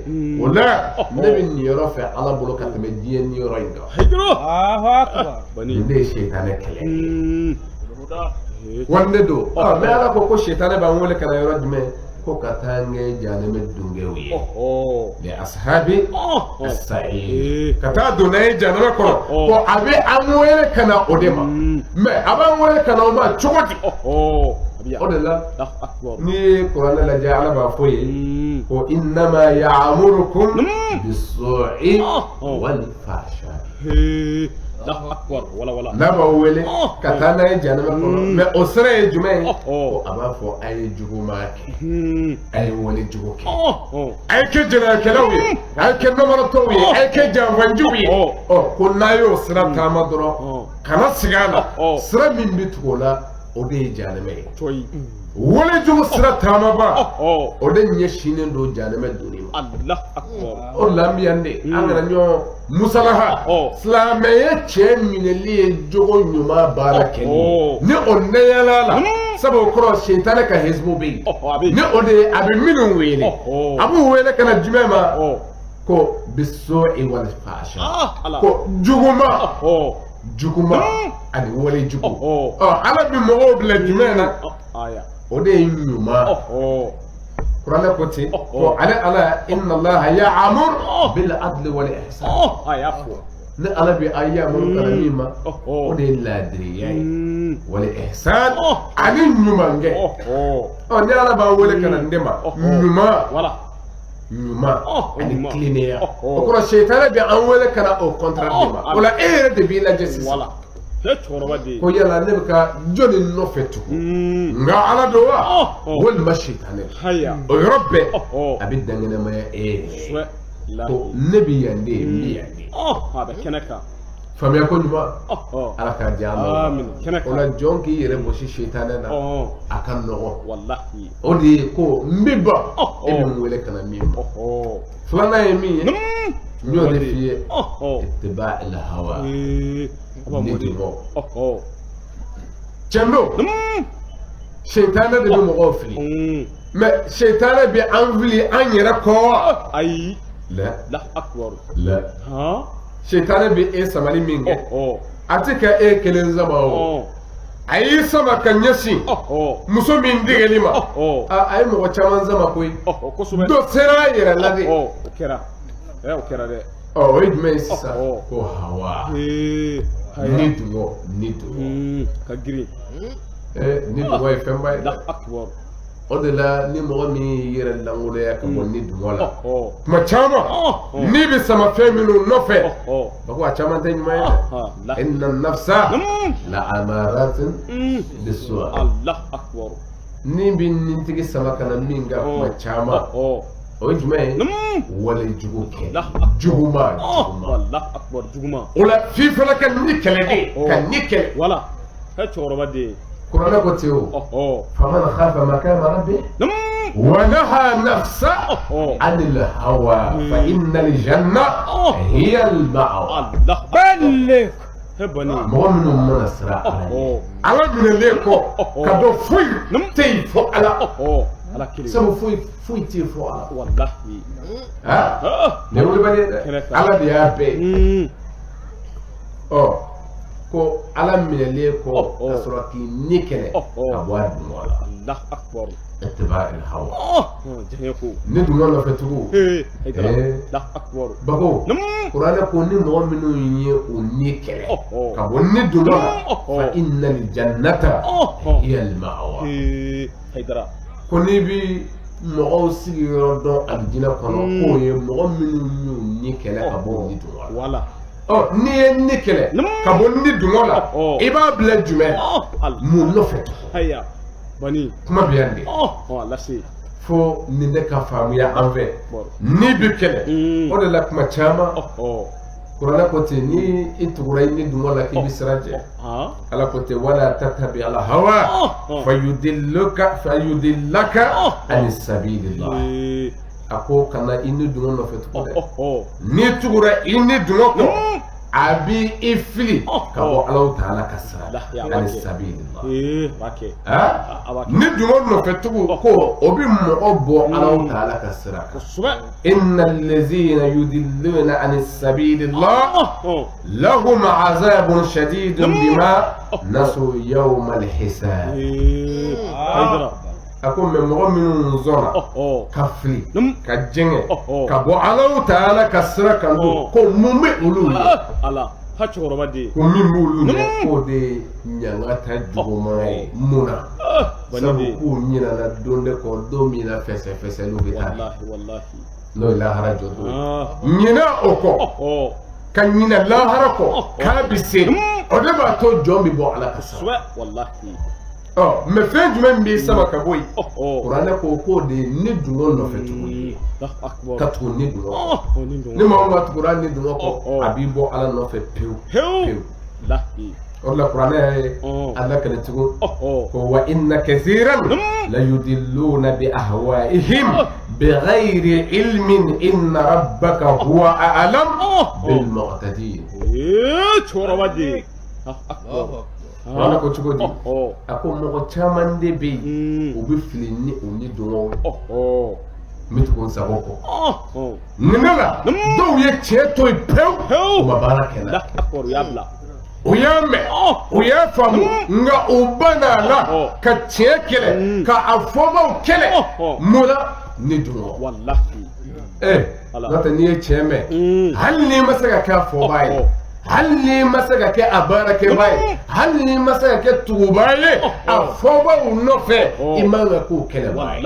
o la ne bɛ nin yɔrɔ fɛ ala bolo ka tɛmɛ diɲɛ nin yɔrɔ in kan nin de ye shetane kɛlɛ wande do mɛ ala ko shetane b'an wele ka na yɔrɔ jumɛn ko ka taa n kɛ jahanɛmɛ dunkew ye li ashabi as-sa'ir ka taa don n'a ye jahanɛmɛ kɔnɔ ko a bɛ an wele ka na o de ma mɛ a b'an wele ka na o ma cogo di o de la n'i ye kuranɛ lajɛ ala b'a fɔ ye ko innama ya'murukum bis-su'i wal-fahsha'i n'a b'aw wele ka taa n'a ye jahanɛmɛ kɔnɔ mɛ o sira ye jumɛn ye ko a b'a fɔ a ye juguman kɛ a ye wale jugu kɛ a ye kɛ jɛnɛyakɛlaw ye a ye kɛ nɔmɔrɔtɔw ye a ye kɛ janfanjiw ye ko n'a y'o sira taama dɔrɔn kana sigi a la sira min bɛ tugu o la o de ye jahanɛmɛ ye wale jugu sira taamaba o de ɲɛsinnen don jahanɛmɛ donni ma o la an bɛ yan de an kana ɲɔgɔn musalaha silamɛya cɛ minɛli ye jogo ɲuman baara kɛ ni o nɛyala la sabu o kɔrɔ shetane ka hizbu bɛ yen ni o de ye a bɛ minnu wele a b'u wele ka na jumɛn ma ko bis-su'i wal-fahsha ko juguma ani wale jugu ala bɛ mɔgɔw bila jumɛn na o de ye ɲuman kuranɛ ko ten ko ale ala inna allaha ya'muru bil adli wal ihsan ni ala bɛ a ya'muru kana min ma o de ye laadiriya ye wal ihsan ani ɲuman kɛ ni ala b'an wele kana nin de ma ɲuman ani tilennenya o kɔrɔ shetane bɛ an wele kana o contraire de ma o la e yɛrɛ de b'i lajɛ sisan ko yala ne bɛ ka jɔnni nɔfɛ tugun nka ala don wa walima shetane o yɔrɔ bɛɛ a bɛ danŋɛnɛmaya e yɛrɛ ko ne bɛ yan de n bɛ yan de faamuya ko ɲuman ala k'a di an ma o la jɔn k'i yɛrɛ gosi shetane na a ka nɔgɔn o de ye ko n bɛ ban e bɛ n wele ka na min ma filanan ye min ye n y'o de f'i ye ittiba al-hawa ni dibɔ cɛn don shetane de bɛ mɔgɔw fili mɛ shetane bɛ an fili an yɛrɛ kɔ ayi la shetane bɛ e samali min kɛ a tɛ kɛ e kelen sama o a y'i sama ka ɲɛsin muso min degeli ma a ye mɔgɔ caman sama koyi dɔ sera a yɛrɛ la de o kɛra dɛ o ye jumɛn ye sisan ko hawa ni dungɔ ka girin ni dungɔ ye fɛnba ye dɛ o de la ni mɔgɔ min y'i yɛrɛ langoloya ka bɔ ni dungɔ la tuma caman n'i bɛ sama fɛn minnu nɔfɛ ba ko a caman tɛ ɲuman ye dɛ inna nafsa la amaratin bisu' ni bɛ nintigi sama ka na min ka kuma caman o ye jumɛn ye wale jugu kɛ juguma o la f'i fana ka ni kɛlɛ de ka ni kɛlɛ kuranɛ ko ten o faman khafa maqama rabbih wa naha nafsa anil hawa fa innal janna hiya al ma'wa hebani mɔgɔ minnu mana siran ala ɲɛ ala minɛlen kɔ ka dɔ foyi tɛ yen fɔ ala ala kelen sabu foyi tɛ yen fɔ ala wallahi ne wulibali dɛ ala de y'a bɛɛ ko ala minɛlen kɔ ka sɔrɔ k'i ni kɛlɛ ka bɔ a dungɔ la allah akbar اتباع الهوى ni dunga nɔfɛ tugu allah akbar bago kuranɛ ko ni mɔgɔ minnu ye o ni kɛlɛ ka bɔ ni dunga la fa inna aljannata hiya almawa ko ni bi mɔgɔw sigiyɔrɔ dɔn alijinɛ kɔnɔ k'o ye mɔgɔ minnu y'u ni kɛlɛ ka bɔ ni dunga la n'i ye ni kɛlɛ ka bɔ ni dunga la i b'a bila jumɛn mun nɔfɛ tugu bani kuma bɛ yan de lase fo nin de ka faamuya an fɛ ni bi kɛlɛ o de la kuma caman kuranɛ ko ten ni i tugura i ni dungo la k'i bi sira jɛ ala ko ten wala tatabi ala hawa fayudillaka ani sabilillah a ko kana i ni dungo nɔfɛ tugu dɛ n'i tugura i ni dungo kɔ a bi i fili ka bɔ Alahu Taala ka sira ani sabilillah ni dungo nɔfɛ tugu ko o bi mɔgɔ bɔ Alahu Taala ka sira kan innal ladzina yudilluna ani sabilillah lahum azabun shadidun bima nasu yawmal hisab a ko mɛ mɔgɔ minnu zɔnna ka fili ka jɛngɛ ka bɔ Alahu Taala ka sira kan don ko mun bɛ olu ye ko min b'olu ɲɛ k'o de ɲangata juguman ye mun na sabu k'u ɲinana don de kɔ don min na fɛsɛfɛsɛliw bɛ taa n'o ye lahara jɔ don ɲina o kɔ ka ɲina lahara kɔ k'a bɛ se o de b'a to jɔn bɛ bɔ Ala ka sira mɛ fɛn jumɛn b'i sama ka bɔ yen kuranɛ ko k'o de ni dungo nɔfɛ tuguni ka tugu ni dungo ni maa min ma tugura ni dungo kɔ a b'i bɔ Ala nɔfɛ pewu pewu o de la kuranɛ ye Ala kɛlɛ tugun ko wa inna kathiran la yudilluna bi ahwaihim bighayri ilmin inna rabbaka huwa a'lam bil mu'tadin wala ko cogo di a ko mɔgɔ caman de bɛ yen u bɛ fili ni o ni dungaw n bɛ tugu n sago kɔ nin bɛ la dɔw ye tiɲɛ to yen pewu u ma baara kɛ la u y'a mɛn u y'a faamu nka u banna la ka tiɲɛ kɛlɛ ka a fɔbaw kɛlɛ mun na ni dungaw n'o tɛ n'i ye tiɲɛ mɛn hali n'i ma se ka kɛ a fɔba ye hali n'i ma se ka kɛ a baarakɛba ye hali n'i ma se ka kɛ tuguba ye a fɔbaw nɔfɛ i man ka k'o kɛlɛba ye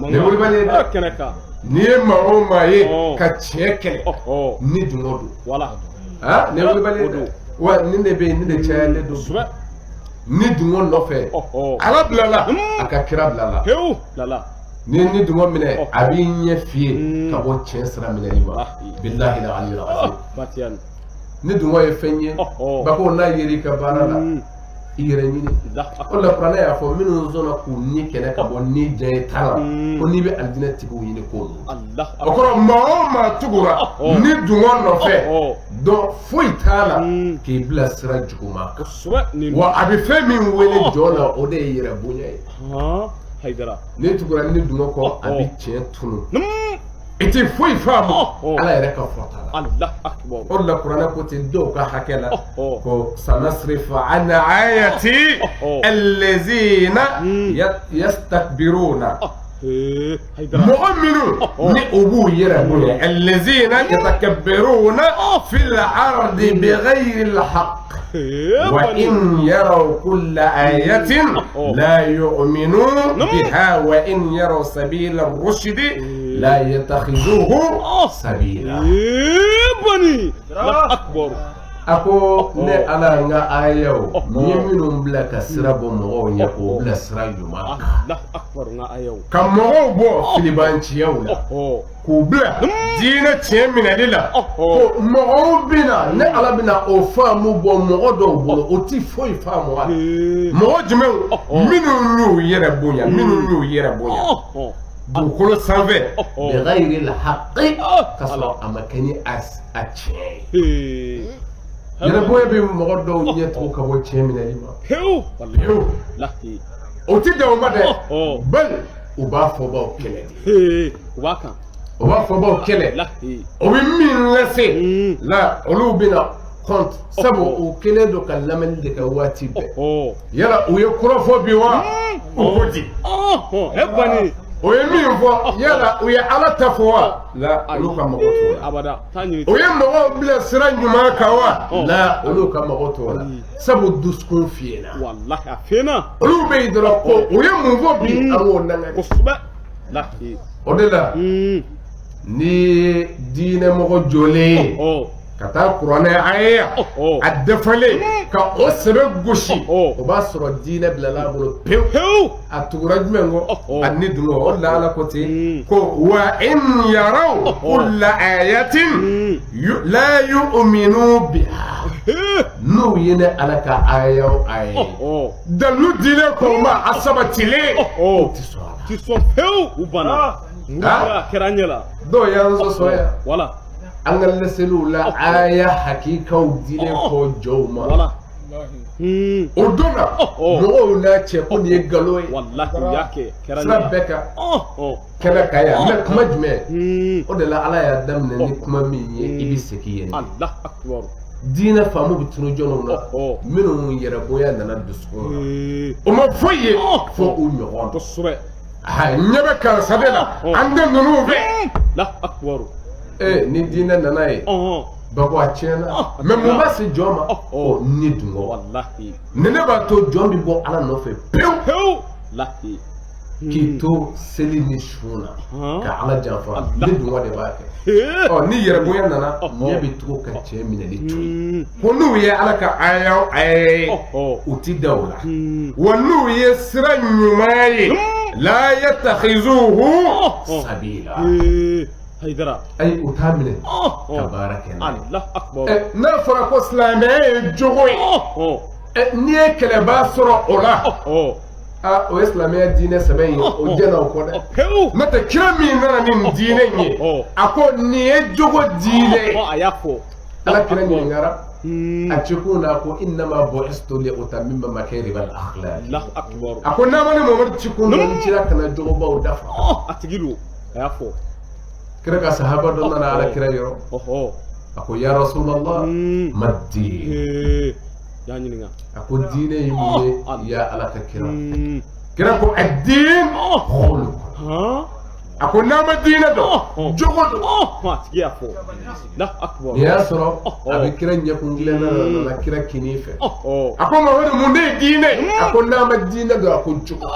ne wulibali ye dɛ n'i ye maa o maa ye ka tiɲɛ kɛlɛ ni dungo don ne wulibali ye dɛ wa nin de bɛ yen nin de cayalen don ni dungo nɔfɛ Ala bilala a ka kira bilala ni dungo minɛ a b'i ɲɛ f'i ye ka bɔ tiɲɛ sira minɛli ma billahi al-aliyyil azim ni dungo ye fɛn ye bako n'a yer'i ka baara la i yɛrɛ ɲini o la kuranɛ y'a fɔ minnu sɔnna k'u ni kɛlɛ ka bɔ ni diya ye ta la ko n'i bɛ alijinɛ tigiw ɲini k'o don o kɔrɔ maa o maa tugura ni dungo nɔfɛ dɔn foyi t'a la k'i bila sira juguman kan wa a bɛ fɛn min wele jɔn na o de ye yɛrɛ bonya ye ne tugura ni dungo kɔ a bɛ tiɲɛ tunu i tɛ foyi faamu Ala yɛrɛ ka fɔta la o de la kuranɛ ko ten dɔw ka hakɛ la ko sanasrifa an ayati allazina yastakbiruna mɔgɔ minnu ni o b'u yɛrɛ bonya allazina yatakabbaruna fil ardi bighayri alhaq وإن يروا كل آية لا يؤمنون بها وإن يروا سبيل الرشد لا يتخذوه سبيلا أكبر ako ne Ala nga ayaw ni minnu bila ka sira bɔ mɔgɔw ɲɛ k'o bila sira ɲuman ka mɔgɔw bɔ filibanciyaw la k'u bila diinɛ tiɲɛ minɛli la ko mɔgɔw bɛna ne Ala bɛna o faamu bɔ mɔgɔ dɔw bolo o ti foyi faamu a mɔgɔ jumɛnw minnu y'u yɛrɛ bonya minnu y'u yɛrɛ bonya dugukolo sanfɛ bighayri alhaqi ka sɔrɔ a ma kɛ ni a tiɲɛ ye yɛrɛbɔnya bɛ mɔgɔ dɔw ɲɛ tugu ka bɔ cɛ minɛli ma Heu. pewu Lahi. o tɛ dan o ma dɛ Oh. bali u b'a fɔ baw kɛlɛ de He. U b'a kan. u b'a fɔ baw kɛlɛ Lahi. o bɛ min lase la olu bɛna compte sabu o kɛlen don ka lamɛnni de kɛ waati bɛɛ Oh. yala u ye kɔrɔfɔ bi wa o ko di Oh. Bani. o ye min fɔ yala u ye ala ta fɔ wa la olu ka mɔgɔ t'o la Abada. Taa ɲini. o ye mɔgɔw bila sira ɲuman kan wa la olu ka mɔgɔ t'o la sabu dusukun fiyɛna Wallahi a fena. olu bɛ yen dɔrɔn ko o ye mun fɔ bi an k'o nangari Kosɛbɛ. Lahi. o de la ni diinɛ mɔgɔ jɔlen ye Oh. ka taa kuranɛ aya a dafalen ka o sɛbɛ gosi o b'a sɔrɔ diinɛ bilala a bolo pewu Heu. a tugura jumɛn kɔ a ni dun o la ala ko ten ko wa in yaraw kulla ayatin la yu'minu biha n'u ye ne ala ka aya o aya ye dalu diinɛ kɔn ma a sabatilen o tɛ sɔn a la Ti sɔn pewu. U banna. A kɛra an ɲɛ la. dɔw y'an sɔsɔ yan Wala. an ka laseliw la aya hakikaw diinɛ kɔ jɔw ma Wala. o don na mɔgɔw n'a cɛ ko nin ye nkalon ye Wallahi u y'a kɛ. Kɛra sira ɲɛ la. bɛɛ kan kɛnɛ kan yan mɛ kuma jumɛn o de la ala y'a daminɛ ni kuma min ye i bɛ segin yen Allah akbar. diinɛ faamu bɛ tunu jɔnw na minnu yɛrɛ bonya nana dusukun na o ma foyi ye fo u ɲɔgɔn dɔn Kosɛbɛ. ɲɛ bɛ karisa de la an tɛ ninnu fɛ Allah akbar. ni diinɛ nana ye bako a tiɲɛna mɛ mun b'a se jɔn ma ni dun kɔ Wallahi. ni ne b'a to jɔn bɛ bɔ ala nɔfɛ pewu Heu. Lahi. k'i to seli ni sun na ka ala janfa ni dun kɔ de b'a kɛ He. ni yɛrɛ bonya nana ɲɛ bɛ tugu ka cɛ minɛli to yen ko n'u ye ala ka aya ye u ti da o la wa n'u ye sira ɲuman ye la yatakhizuhu sabila Haidara. ayi u t'a minɛ ka baara kɛ n'a ye Allah akbar. n'a fɔra ko silamɛya ye jogo ye n'i ye kɛlɛbaa sɔrɔ o la o ye silamɛya diinɛ sɛbɛn ye o jɛna o kɔ dɛ Heu. n'o tɛ kira min nana ni nin diinɛ in ye a ko nin ye jogo diinɛ ye A y'a fɔ. ala kira ɲininkara a cikun na ko innama bu'istu li utammima makarimal akhlaq Allah akbar. a ko n'a ma ne mamadu cikun dɔ n cira kana jogobaw dafa A tigi don. A y'a fɔ. kira ka sahaba dɔ nana ala kira yɔrɔ a ko ya rasulallah ma diin Y'a ɲininka. a ko diinɛ ye mun ye ya ala ka kira kira ko ad-din khuluq a ko n'a ma diinɛ dɔn jogo don A tigi y'a fɔ. Allah akbar. nin y'a sɔrɔ a bɛ kira ɲɛkun dilanna na nana kira kini fɛ Oh. a ko mamadu mun de ye diinɛ a ko n'a ma diinɛ dɔn a ko jogo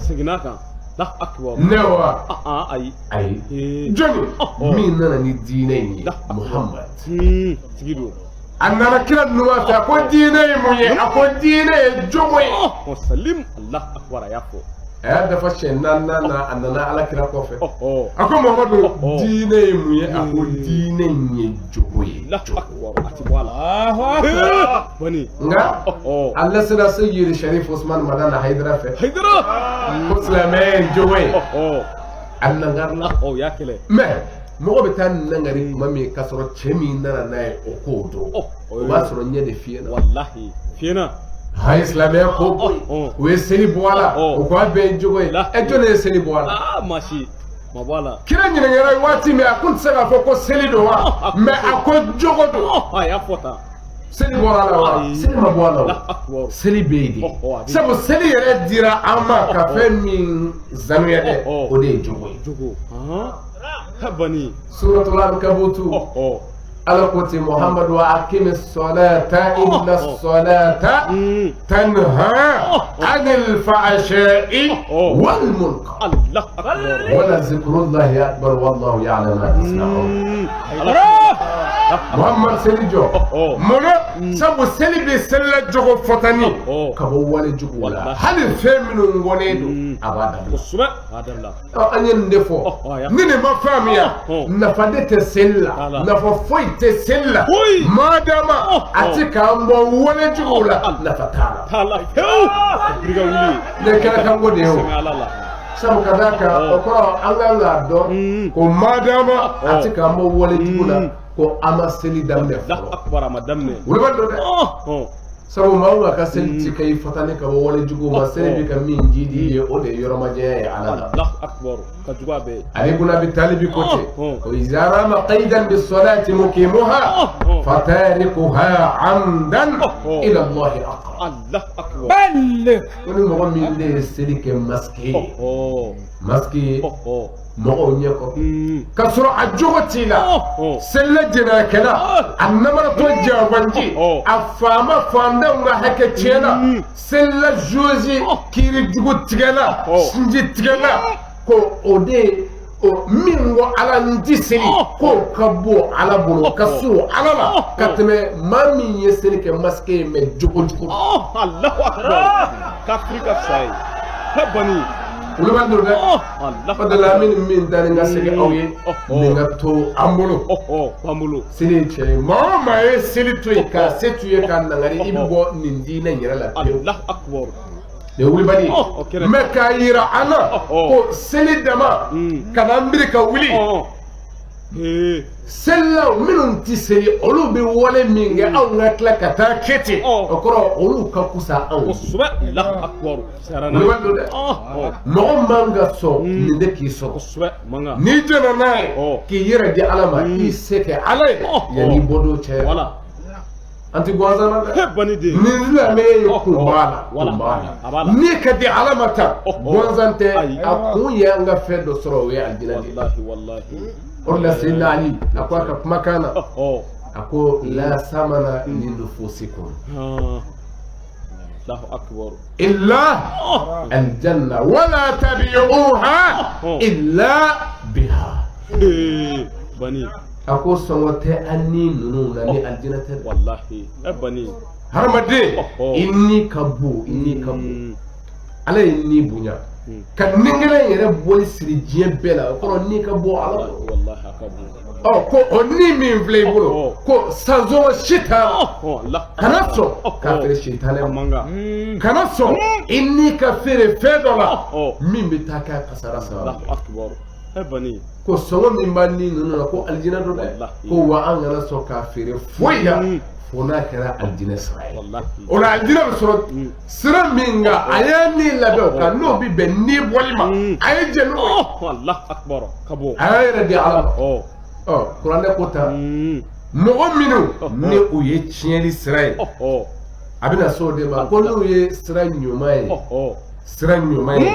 Seginna kan. Allah akbar. ne wa Ayi. ayi jɔnni min nana ni diinɛ in ye muhammad Tigi don. a nana kira numan fɛ a ko diinɛ ye mun ye a ko diinɛ ye jogo ye Salim. Allah akbar. A y'a fɔ. a y'a dafa siɲɛ naaninan na a nana ala kira kɔfɛ Oh. a ko mamadu diinɛ ye mun ye a ko diinɛ in ye jogo ye Allah akbar. A ti bɔ a la. Bani. nka ala sera sayyid sharif usman madana haidara fɛ Haidara. ko silamɛya ye jogo ye a nangarila O y'a kɛlɛ. mɛ mɔgɔ bɛ taa nangari tuma min k'a sɔrɔ cɛ min nana n'a ye o k'o dɔn o b'a sɔrɔ ɲɛ de fiyɛ na Wallahi. Fiɲɛna. a ye silamɛya ko bɔ yen u ye seli bɔ a la o ko a bɛɛ ye jogo ye jɔn de ye seli bɔ a la Masi. Ma bɔ a la. kira ɲininkara waati min a kun tɛ se k'a fɔ ko seli don wa mɛ a ko jogo don A y'a fɔ tan. seli bɔra a la wa seli ma bɔ a la wa seli bɛ yen de sabu seli yɛrɛ dira an ma ka fɛn min sanuya dɛ o de ye jogo ye Jogo. Bani. suratul ankabutu ala ko ten muhammadu wa aqimi salata inna salata tanha anil fahsha'i wal munkar Allah akbar. wala zikrullahi akbar wallahu ya'lamu ma tasna'un muhammad seli jɔ mun sabu seli bɛ selila jogo fɔtani ka bɔ wale jugu la hali fɛn minnu ŋɔnen don a b'a dabila Kosɛbɛ. A dabila. an ye nin de fɔ ni nin ma faamuya nafa de tɛ seli la nafa foyi tɛ seli la madama a tɛ k'an bɔ wale jugu la nafa t'a la T'a la pewu. Birika wuli. ne kɛra kan ko de ye o Sɛgɛn Ala la. sabu ka d'a kan o kɔrɔ an kan k'a dɔn ko madama a tɛ k'an bɔ wale jugu la ko ama seli daminɛ Allahu fɔlɔ akbar a ma daminɛ. olu b'a dɔn dɛ Ɔn. sabu maa min ka seli ti kɛ i fatani ka bɔ wale jugu ma seli bɛ ka min jidi ye o de ye yɔrɔmajɛya ye ala la Allahu akbar ka jugu a bɛɛ. ali ibn abi talib ko ten Oh. ko iza rama qaydan bis salati muqimuha Oh. fatarikuha amdan Oh. ila allah aqrab Allahu akbar. بلغ ko ni mɔgɔ min de ye seli kɛ maski ye Oh. maski ye Oh. mɔgɔw ɲɛ kɔrɔ Hmm. ka sɔrɔ a jogo t'i la Oh. selila jɛnɛkɛla a namaratɔ janfanji Oh. a faama fandenw ka hakɛ tiɲɛna selila josi kiiri jugu tigɛla Oh. sinji tigɛla ko o de o min ko ala n ti seli k'o ka bɔ ala bolo ka so ala la ka tɛmɛ maa min ye seli kɛ maske ye mɛ jogo jugu Oh. Allahu akbar. Kafiri ka fisa ye. He bani. olu b'a dɔn dɛ Allahu o de la min da ni n ka segin aw ye nin ka to an bolo Oh. Bambolo. seli ye tiɲɛ ye maa o maa ye seli to yen k'a se t'u ye k'a nangari i bɛ bɔ nin diinɛ in yɛrɛ la pewu Allahu akbar. nin ye wulibali Oh, ok. ye mɛ k'a yira an na Oh. ko seli dama kana n biri ka wuli Oh. Hey. selilaw minnu ti seli olu bɛ wale min kɛ anw ka tila ka taa kɛ ten Oh. o kɔrɔ olu ka kusa anw ye Kosɛbɛ. Allahu akbar. Sarana. wulibali don dɛ Oh. mɔgɔ man ka sɔn nin de k'i sɔrɔ Kosɛbɛ. Manga. n'i jɛna n'a ye Oh. k'i yɛrɛ di ala ma i se kɛ ala ye Oh. yanni i bɔdon cɛ Wala. an ti gansan na dɛ He bani de. nin lamɛn ye Oh. kun b'a la Wala. kun b'a A b'a la la. n'i ka di ala ma tan Oh. gansan tɛ Ayi. a kun ye an ka fɛn dɔ sɔrɔ o ye alijinɛ de ye Wallahi. o de la seyidina ali a ko a ka kumakan na Oh. a ko la samana li nufusikum Ah. Allahu akbar. illa aljanna wala tabi'uha illa biha Hey. Bani. a ko sɔngɔ tɛ an ni ninnu na ni alijinɛ tɛ dɛ Wallahi. He bani. hadamaden Oh. i ni ka bon i ni ka bon ala ye ni bonya ka ni kelen yɛrɛ bɔli siri diɲɛ bɛɛ la o kɔrɔ ni ka bɔ ala bolo Wallahi akbar. ɔ ko o ni min filɛ i bolo ko sanzɔn si t'a la Oh. Allah. kana sɔn k'a feere sitanɛ ma Manga. kana sɔn i ni ka feere fɛn dɔ la Oh. min bɛ taa k'a kasara sababu Allahu akbar. He bani. ko sɔngɔ min b'a ni ninnu na ko alijinɛ don dɛ Wallahi. ko wa an kana sɔn k'a feere foyi la fo n'a kɛra alijinɛ sara ye Wallahi. o la alijinɛ bɛ sɔrɔ sira min kan a ye ni labɛn o kan n'o bɛ bɛn ni bɔli ma a ye jɛ n'o ye Oh. Allahu akbar. Kabo. a y'a yɛrɛ di ala ma Oh. ɔ kuranɛ ko tan mɔgɔ minnu ni u ye tiɲɛli sira ye Oh. a bɛna se o de ma ko n'u ye sira ɲuman ye Oh. sira ɲuman ye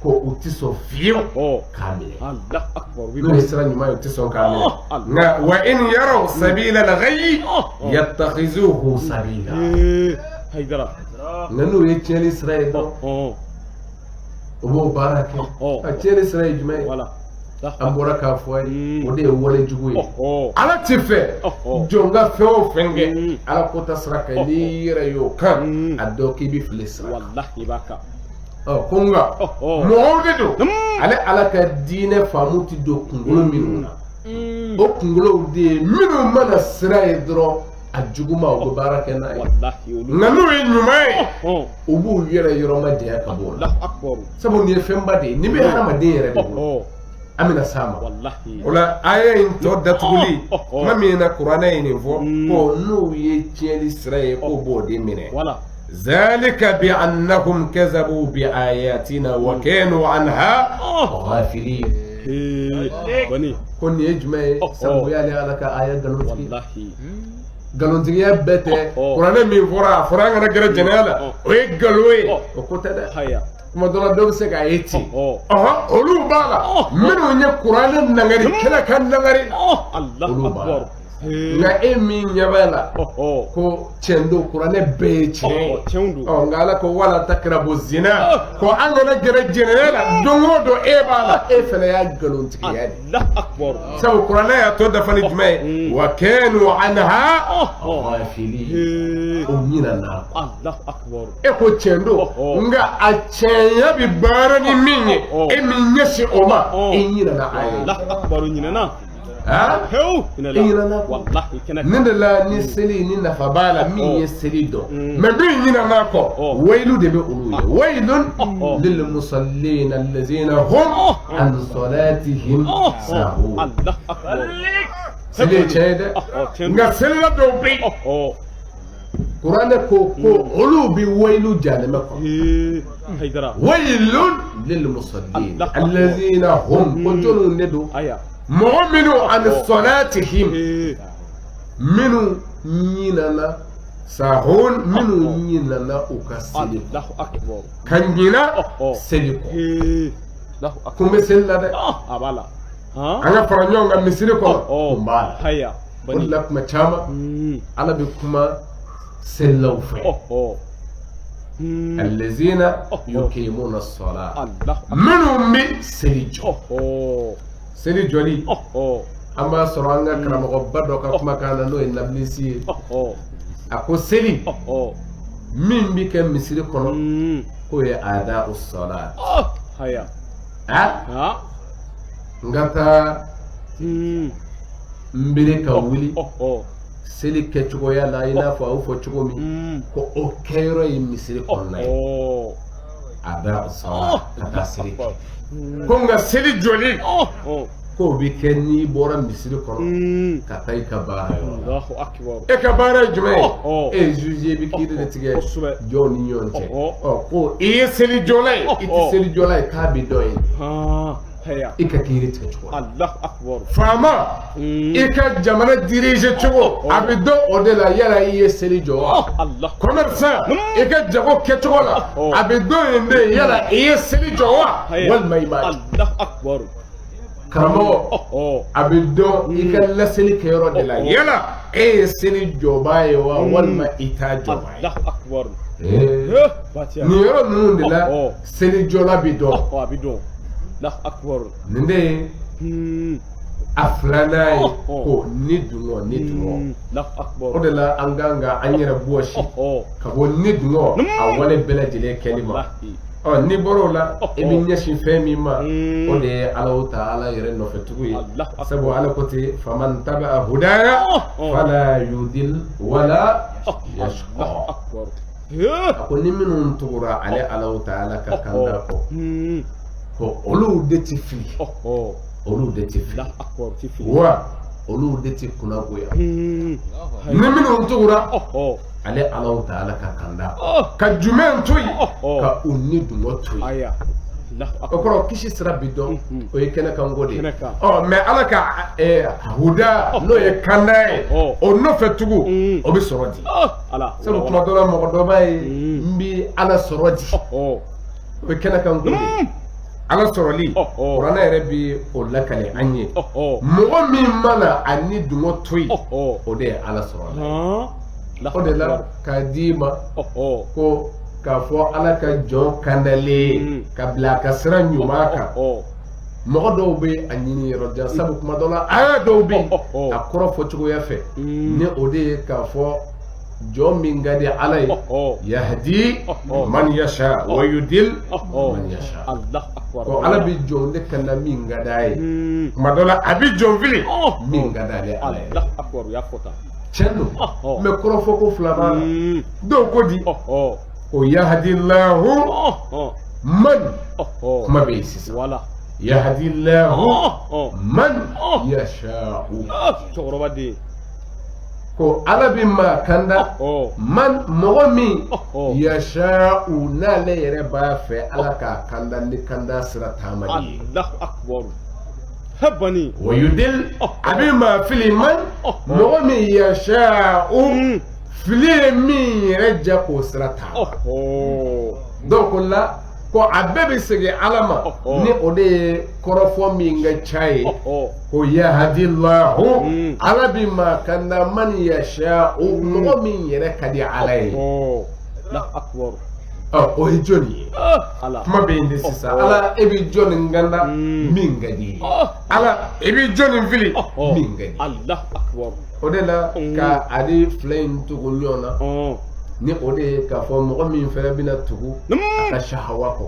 ko u tɛ sɔn fiyewu Oh. k'a minɛ Allahu akbar. n'u ye sira ɲuman ye u tɛ sɔn k'a minɛ nka wa in yaraw sabila al-ghayyi yattakhizuhu sabila Hey. Haidara. nka n'u ye tiɲɛli sira ye dɔrɔn Oh. u b'o baara kɛ a tiɲɛli sira ye jumɛn ye Wala. an bɔra k'a fɔ a ye o de ye wale jugu ye Oh. ala ti fɛ jɔn ka fɛn o fɛn kɛ ala ko ta sira kan n'i yɛrɛ y'o kan a dɔn k'i bɛ fili sira kan Wallahi baka. ko nka mɔgɔw de don ale ala ka diinɛ faamu ti don kunkolo minnu na o kunkolow de ye minnu mana sira ye dɔrɔn a juguma u bɛ baara kɛ n'a ye Wallahi olu. nka n'u ye ɲuman ye Oh. u b'u yɛrɛ yɔrɔ ma janya ka bɔ o la Allahu akbar. sabu nin ye fɛnba de ye nin bɛ hadamaden yɛrɛ de bolo Oh. an bɛna s'a ma Wallahi. o la aya in tɔ datuguli kuma min na kuranɛ ye nin fɔ ko n'u ye tiɲɛli sira ye k'o b'o de minɛ Wala. ذلك بأنهم كذبوا بآياتنا وكانوا عنها غافلين Hey. Bani. ko nin ye jumɛn ye sabu y'ale ala ka aya nkalontigɛ Wallahi. nkalontigiya bɛɛ tɛ kuranɛ min fɔra a fɔra an kana gɛrɛ jɛnɛya la o ye nkalon ye o ko tɛ dɛ Haya. kuma dɔ la dɔw bɛ se k'a ye ten Oh. olu b'a la minnu ye kuranɛ nangari kɛlɛ ka nangari Oh. Allahu olu b'a la akbar. Hey. nka e min ɲɛ b'a la Oh. ko tiɲɛ don kuranɛ bɛɛ ye tiɲɛ ye Tiɲɛ don. nka ala ko wala takrabu zina ko an kana gɛrɛ jɛnɛya la don o don e b'a la e fana y'a nkalontigiya de Allahu akbar. sabu kuranɛ y'a tɔ dafa ni jumɛn ye wa kanu anha Oh. ghafilin Hey. o ɲinana Allahu akbar. e ko tiɲɛ don nka a tiɲɛya bɛ baara ni min ye e min ɲɛsin o ma e ɲinana a ye Allahu akbar ɲinɛna. ha Heu. e ɲinana ko Wallahi kɛnɛ. nin de la ni seli ni nafa b'a la min ye seli dɔn mɛ min ɲinana kɔ wayilu de bɛ olu ye wayilun lil musallin allazina hum an salatihim sahun Allahu akbar. seli tiɲɛ ye dɛ nka selila dɔw bɛ yen kuranɛ ko olu bi wayilu jahanama kɔnɔ waylun lil musallin alladhina hum ko jɔnw de don mɔgɔ minnu ani salatihim minnu ɲinana sahun minnu ɲinana u ka seli ka ɲina seli kɔ kun bɛ seli la dɛ an ka fara ɲɔgɔn kan misiri kɔnɔ kun b'a la o de la kuma caman ala bɛ kuma selilaw fɛ allazina yuqimuna as-salat minnu bɛ seli jɔ seli jɔli an b'a sɔrɔ an ka karamɔgɔba dɔ ka kumakan na n'o ye nabilisi ye a ko seli min bɛ kɛ misiri kɔnɔ k'o ye ada us-salat n ka taa n bere ka wuli seli kɛcogoya la i n'a fɔ a y'o fɔ cogo min ko o kɛyɔrɔ ye misiri kɔnɔna ye ada us-salat ka taa seli kɛ ko nka seli jɔli k'o bɛ kɛ n'i bɔra misiri kɔnɔ ka taa i ka baara yɔrɔ e ka baara ye jumɛn ye e ye juge bɛ kiiri de tigɛ jɔnw ni ɲɔgɔn cɛ ko i ye seli jɔla ye i tɛ seli jɔla ye k'a bɛ dɔn ye i ka kiiri tigɛ cogo faama i ka jamana dirige cogo a bɛ dɔn o de la yala i ye seli jɔ wa commerçant i ka jago kɛcogo la a bɛ dɔn yen de yala i ye seli jɔ wa walima i m'a jɔ karamɔgɔ a bɛ dɔn i ka laseli kɛyɔrɔ de la yala e ye seli jɔbaa ye wa walima i t'a jɔbaa ye nin yɔrɔ ninnu de la seli jɔla bɛ dɔn nin de ye a filanan ye ko ni dungɔ ni dungɔ o de la an kan ka an yɛrɛ bɔsi ka bɔ ni dungɔ a wale bɛɛ lajɛlen kɛli ma n'i bɔra o la i bɛ ɲɛsin fɛn min ma o de ye Alahu Taala yɛrɛ nɔfɛtugu ye sabu Ala ko ten faman tabi'a hudaya fala yudil wala yashqa a ko ni minnu tugura ale Alahu Taala ka kanda kɔ ko olu de tɛ fili olu de tɛ fili wa olu de tɛ kunnagoya ni minnu tugura ale Alahu Taala ka kanda ka jumɛn to yen ka u ni dungɔ to yen o kɔrɔ kisi sira bi dɔn o ye kɛnɛ kan ko de ye mɛ Ala ka huda n'o ye kanda ye o nɔfɛ tugu o bɛ sɔrɔ di sabu tuma dɔ la mɔgɔ dɔ b'a ye n bɛ Ala sɔrɔ di o ye kɛnɛ kan ko de ye Ala sɔrɔli kuranɛ yɛrɛ bɛ o lakale an ye mɔgɔ min mana a ni dungɔ to yen o de ye Ala sɔrɔli o de la k'a d'i ma ko k'a fɔ Ala ka jɔn kandalen ka bila a ka sira ɲuman kan mɔgɔ dɔw bɛ a ɲini yɔrɔ jan sabu kuma dɔ la aya dɔw bɛ yen a kɔrɔ fɔ cogoya fɛ ni o de ye k'a fɔ jɔn min ka di Ala ye yahdi man yasha wa yudil man yasha ko Ala bɛ jɔn de kanda min ka d'a ye kuma dɔ la a bɛ jɔn fili min ka d'ale Ala ye tiɲɛ don mɛ kɔrɔfɔ ko fila b'a la dɔw ko di ko yahdillahu man kuma bɛ yen sisan yahdillahu man yasha'u cɛkɔrɔba den ko Ala bɛ maa kanda man mɔgɔ min yasha'u n'ale yɛrɛ b'a fɛ Ala k'a kanda ni kanda sira taamali ye habani wa yudil a bɛ maa fili man mɔgɔ min yasha'u fili ye min yɛrɛ jɛ k'o sira taama donc o la ko a bɛɛ bɛ segin Ala ma ni o de ye kɔrɔfɔ min ka ca ye ko yahdillahu Ala bɛ maa kanda man yasha'u mɔgɔ min yɛrɛ ka di Ala ye o ye jɔnni ye kuma bɛ yen de sisan Ala e bɛ jɔnni kanda min ka di ye Ala e bɛ jɔnni fili min ka di o de la ka ale fila in tugu ɲɔgɔn na ni o de ye k'a fɔ mɔgɔ min fɛnɛ bɛna tugu a ka shahawa kɔ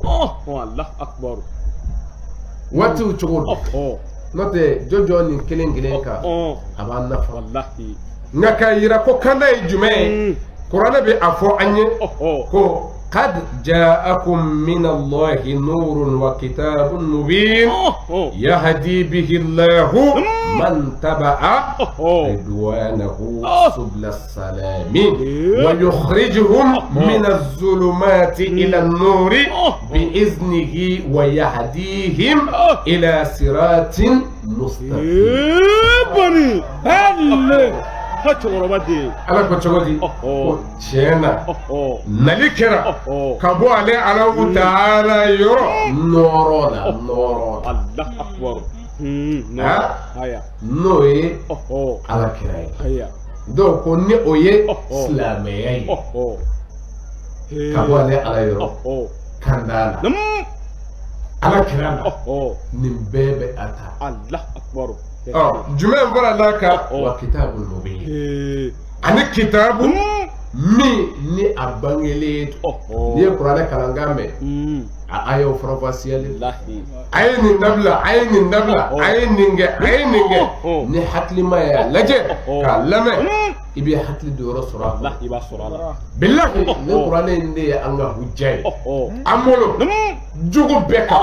waatiw cogo don n'o tɛ jɔjɔ nin kelen kelen kan a b'a nafa nka k'a yira ko kanda ye jumɛn ye kuranɛ bɛ a fɔ an ye ko قد جاءكم من الله نور وكتاب مبين يهدي به الله من تبع رضوانه سبل السلام ويخرجهم من الظلمات إلى النور بإذنه ويهديهم إلى صراط مستقيم. ala ko cogo di ko tiɲɛ na nali kɛra ka bɔ ale Alahu Taala yɔrɔ nɔɔrɔ la n'o ye ala kira ye donc ko ni o ye silamɛya ye ka bɔ ale ala yɔrɔ kanda la ala kira la nin bɛɛ bɛ a ta jumɛn fɔra n'a kan wa kitabul mubin ani kitabu min ni a bangelen n'i ye kuranɛ kalankan mɛn a y'o faranfasiyali a ye nin dabila a ye nin dabila a ye nin kɛ a ye nin kɛ ni hakilima ye a lajɛ k'a lamɛn i bɛ hakili don yɔrɔ sɔrɔ a la bilahi ni kuranɛ in de ye an ka hujja ye an bolo jogo bɛɛ kan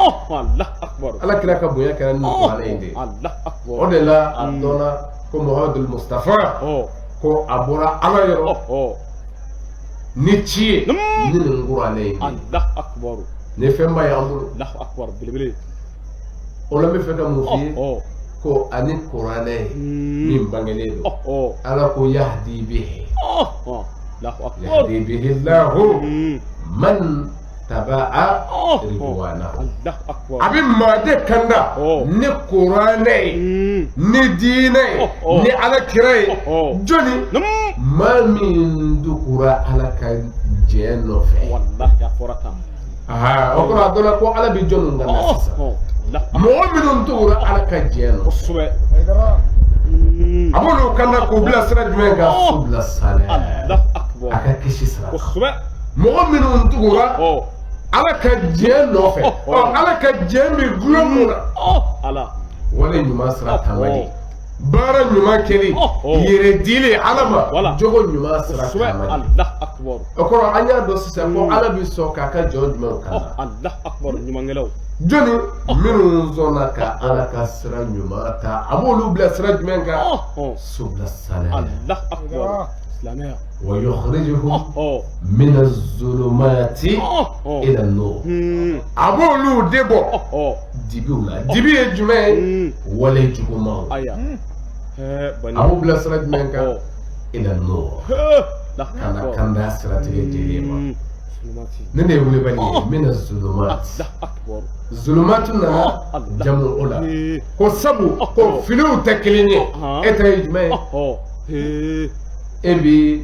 ala kira ka bonya kɛra ni kuranɛ in de ye o de la a dɔnna ko Muhammadul Mustafa ko a bɔra ala yɔrɔ ni ci ye ni nin kuranɛ in de ye ni fɛn ba y'an bolo o la n bɛ fɛ ka mun f'i ye ko ani kuranɛ min bangelen don ala ko yahdi bihi Allahu man taba'a ridwanahu a bɛ maa de kanda ni kuranɛ ye ni diinɛ ye ni ala kira ye jɔnni maa min dugura ala ka jɛ nɔfɛ o kɔrɔ a dɔnna ko ala bɛ jɔnni kan na sisan mɔgɔ minnu tugura ala ka jɛ nɔfɛ a b'olu kanda k'u bila sira jumɛn kan subila salam a ka kisi sira kan mɔgɔ minnu tugura ala ka jɛ nɔfɛ ala ka jɛ min gulɔ mun na wale ɲuman sira taamali baara ɲuman kɛli yɛrɛ dili ala ma jogo ɲuman sira taamali o kɔrɔ an y'a dɔn sisan ko ala bɛ sɔn k'a ka jɔn jumɛnw kan jɔnni minnu sɔnna ka ala ka sira ɲuman ta a b'olu bila sira jumɛn kan subila salam ويخرجهم من الظلمات إلى النور أبولو ديبو ديبولا ديبي جمعي ولا جمعه أبو بلا سرج منك إلى النور كان دا سرج جريمة نني يقول بني من الظلمات الظلمات لنا جمع أولى كو سبو كو فلو تكليني إتري جمعي ebi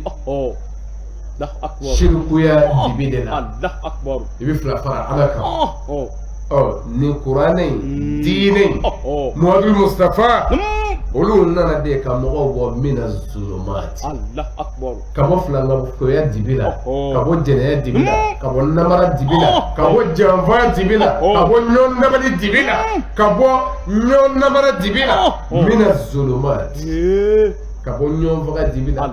shirkuya dibi de la ibi fila fara ala kan ni kuranɛ diinɛ Muhammadul Mustafa olu nana de ka mɔgɔw bɔ mina zulumati ka bɔ filankafoya dibi la ka bɔ jɛnɛya dibi la ka bɔ namara dibi la ka bɔ janfaya dibi la ka bɔ ɲɔn namari dibi la ka bɔ ɲɔn namara dibi la mina zulumati ka bɔ ɲɔn faga dibi la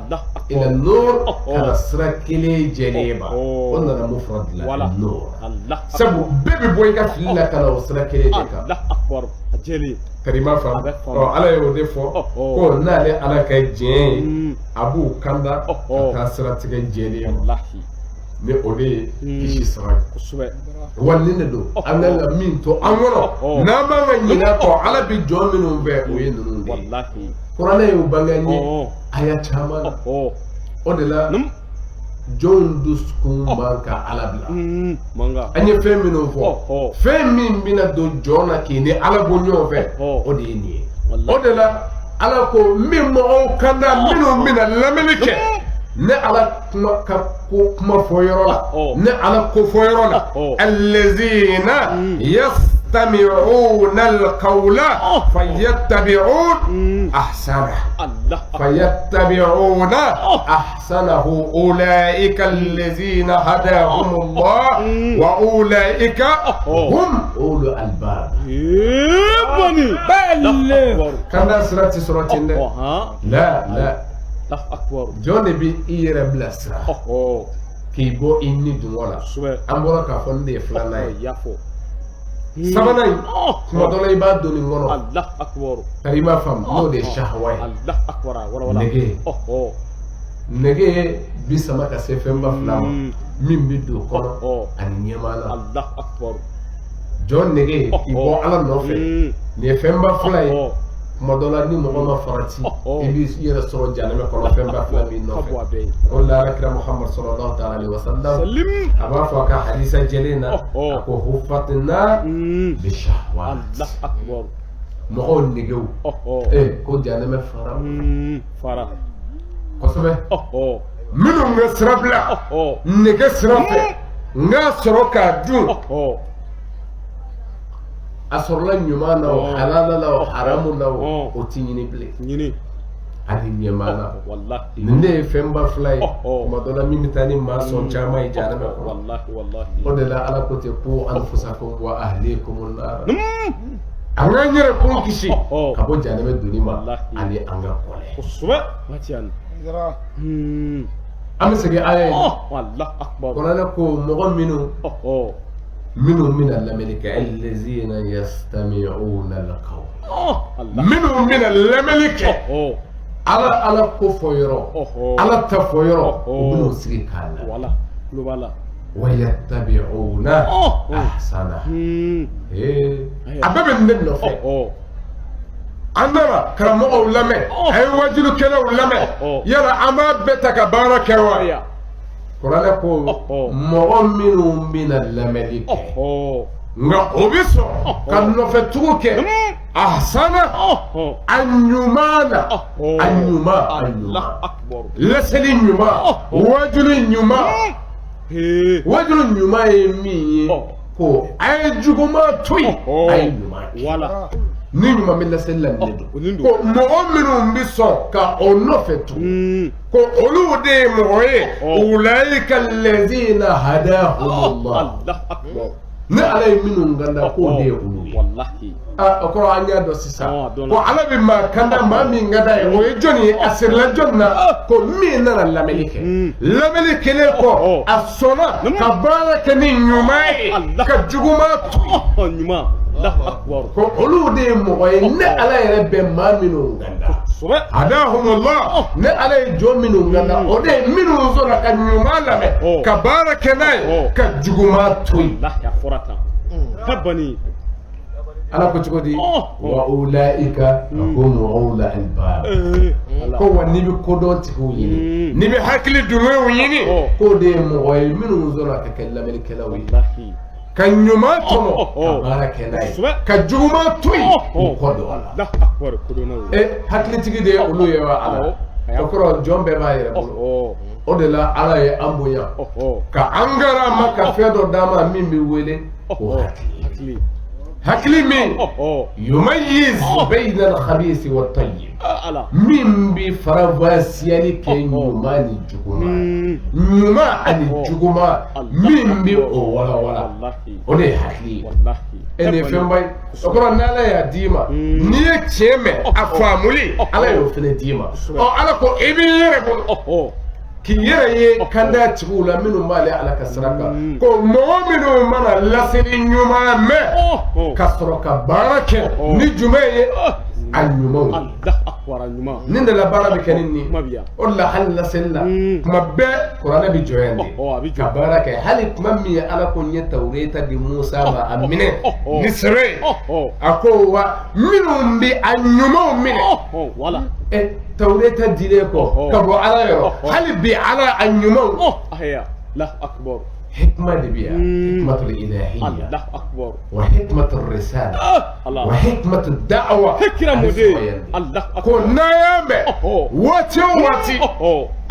ila nur kana sira kelen jɛlen ma o nana mufrad la nur sabu bɛɛ bɛ bɔ i ka fili la kana o sira kelen de kan karima faamu ala y'o de fɔ ko n'ale ala ka diɲɛ ye a b'u kanda ka taa siratigɛ jɛlen ma ni o de ye kisi sira ye wa nin de don an kan ka min to an kɔnɔ n'an b'an ka ɲinɛ kɔ ala bɛ jɔn minnu fɛ o ye ninnu de ye kuranɛ y'o bange n ye aya caman na o de la jɔnw dusukun man ka ala bila an ye fɛn minnu fɔ fɛn min bɛna don jɔn na k'i ni ala bɔ ɲɔgɔn fɛ o de ye nin ye o de la ala ko min mɔgɔw kan da minnu bɛna lamɛnni kɛ ne ala ka kuma fɔ yɔrɔ la ne ala ko fɔ yɔrɔ la allazina يستمعون القول فيتبعون أحسنه أولئك الذين هداهم الله وأولئك هم أولو الألباب كان سورة لا جون بي إيرا بلاسرا k'i bɔ i ni dungɔ la an bɔra k'a fɔ nin de ye filanan ye sabanan in kuma dɔ la i b'a don nin kɔnɔ kari i b'a faamu n'o de ye shahawa ye nege bi sama ka se fɛnba fila ma min bi don kɔnɔ ani ɲɛmaa la jɔn nege i bɔ ala nɔfɛ nin ye fɛnba fila ye kuma dɔ la ni mɔgɔ ma farati i b'i yɛrɛ sɔrɔ jahanama kɔnɔ fɛnba fila min nɔfɛ o la alakira Muhammad sallallahu ta'ala alaihi wa sallam a b'a fɔ a ka hadisa jɛlen na a ko hufatina bi shahwat mɔgɔw negew ko jahanama fara kosɛbɛ minnu bɛ sira bila nege sira fɛ n ka sɔrɔ k'a dun a sɔrɔla ɲuman na o halala la o haramu la o ti ɲini bilen ani ɲɛmaa la nin de ye fɛnba fila ye tuma dɔ la min bɛ taa ni maa sɔn caman ye jahanama kɔnɔ o de la ala ko ten ko anfusakum wa ahlikum nar an k'an yɛrɛ kun kisi ka bɔ jahanama donni ma ani an ka kɔlɛ an bɛ segin aya in kuranɛ ko mɔgɔ minnu mina lamɛnni kɛ allazina yastami'una al-qawl minnu mina lamɛnni kɛ ala ko fɔ yɔrɔ ala ta fɔ yɔrɔ u bɛn'o sigi k'a la wa yattabi'una ahsana a bɛɛ bɛ ne nɔfɛ an nana karamɔgɔw lamɛn a ye wajulukɛlaw lamɛn yala an b'a bɛɛ ta ka baara kɛ wa kuranɛ ko mɔgɔ minnu bɛna lamɛnni kɛ nka o bɛ sɔn ka nɔfɛtugu kɛ ahsana a ɲuman na a ɲuman laseli ɲuman wajulu ɲuman wajulu ɲuman ye min ye ko a ye juguman to yen a ye ɲuman kɛ ni ɲuman bɛ laseli la nin de don ko mɔgɔ minnu bɛ sɔn ka o nɔfɛ tugun ko olu de ye mɔgɔ ye ulaika allazina hadahumullah ne ala ye minnu ganda k'o de ye olu ye o kɔrɔ an y'a dɔn sisan ko ala bɛ maa kanda maa min ganda ye o ye jɔn ye a sirila jɔn na ko min nana lamɛnni kɛ lamɛnni kɛlen kɔ a sɔnna ka baara kɛ ni ɲuman ye ka juguman to yen ko olu de ye mɔgɔ ye ne ala yɛrɛ bɛ maa minnu ganda hadahumullah ne ala ye jɔn minnu ganda o de ye minnu sɔnna ka ɲuman lamɛn ka baara kɛ n'a ye ka juguman to yen ala ko cogo di wa ulaika hum ulul albab ko wa ni bɛ kodɔn tigiw ɲini ni bɛ hakili dungew ɲini k'o de ye mɔgɔ ye minnu sɔnna ka kɛ lamɛnnikɛlaw ye ka ɲuman tɔmɔ ka baara kɛ n'a ye ka juguman to yen o kɔ don a la hakilitigi de ye olu ye wa ala o kɔrɔ jɔn bɛɛ b'a yɛrɛ bolo o de la ala ye an bonya ka an gara ma ka fɛn dɔ d'a ma min bɛ wele ko hakili hakili min yumayyiz bayna al-khabisi wat-tayyib min bi faravasiyali kɛ ɲuman ni juguman ɲuman ani juguman min bi o walawala o de ye hakili ye nin ye fɛnba ye o kɔrɔ n'ala y'a d'i ma n'i ye tiɲɛ mɛn a faamuli ala y'o fana d'i ma ala ko i b'i yɛrɛ bolo k'i yɛrɛ ye kanda tigiw la minnu b'ale ala ka sira kan ko mɔgɔ minnu mana laseli ɲuman mɛn ka sɔrɔ ka baara kɛ ni jumɛn ye a ɲumanw nin de la baara bɛ kɛ ni nin o de la hali laseli la kuma bɛɛ kuranɛ bɛ jɔ yan de ka baara kɛ hali kuma min ye ala ko n ye tawureta di musa ma a minɛ ni sɛbɛn ye a ko wa minnu bɛ a ɲumanw minɛ tawureta dilen kɔ ka bɔ ala yɔrɔ hali bi ala a ɲumanw حكمة دبيا حكمة الإلهية وحكمة الرسالة وحكمة الدعوة كنا يامي واتي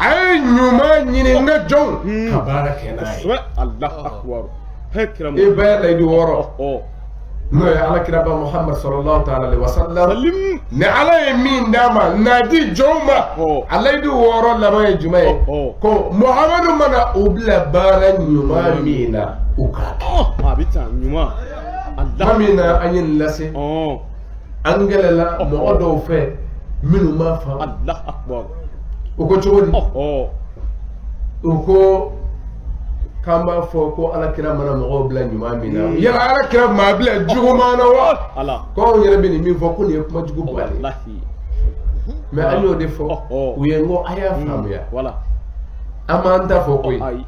أي نمان ينين جون كبارك يناي الله أكبر إبايا ليدي ورا نوي على كرابة محمد صلى الله تعالى عليه وسلم نعلى يمين داما نادي جوما على يدي ورا لما يجمع كو محمد منا أبلا بارا نيوما مينا أبيتا نيوما مينا أين لسي أنجل لا مغدو في منو ما فهم الله أكبر وكو تقولي وكو k'an b'a fɔ ko alakira mana mɔgɔw bila ɲuman min na yala alakira maa bila juguman na wa ko anw yɛrɛ bɛ nin min fɔ ko nin ye kuma jugu balen mais an y'o de fɔ u ye n ko a y'a faamuya an m'an ta fɔ koyi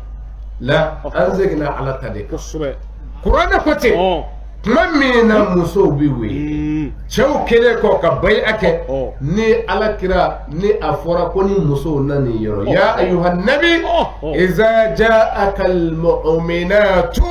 la an seginna ala ta de kan kuranɛ ko ten tuma min na musow bi wele cɛw kelen kɔ ka bayi'a kɛ ni alakira ni a fɔra ko ni musow na nin yɔrɔ ya ayuha nabi iza ja'aka almu'minatu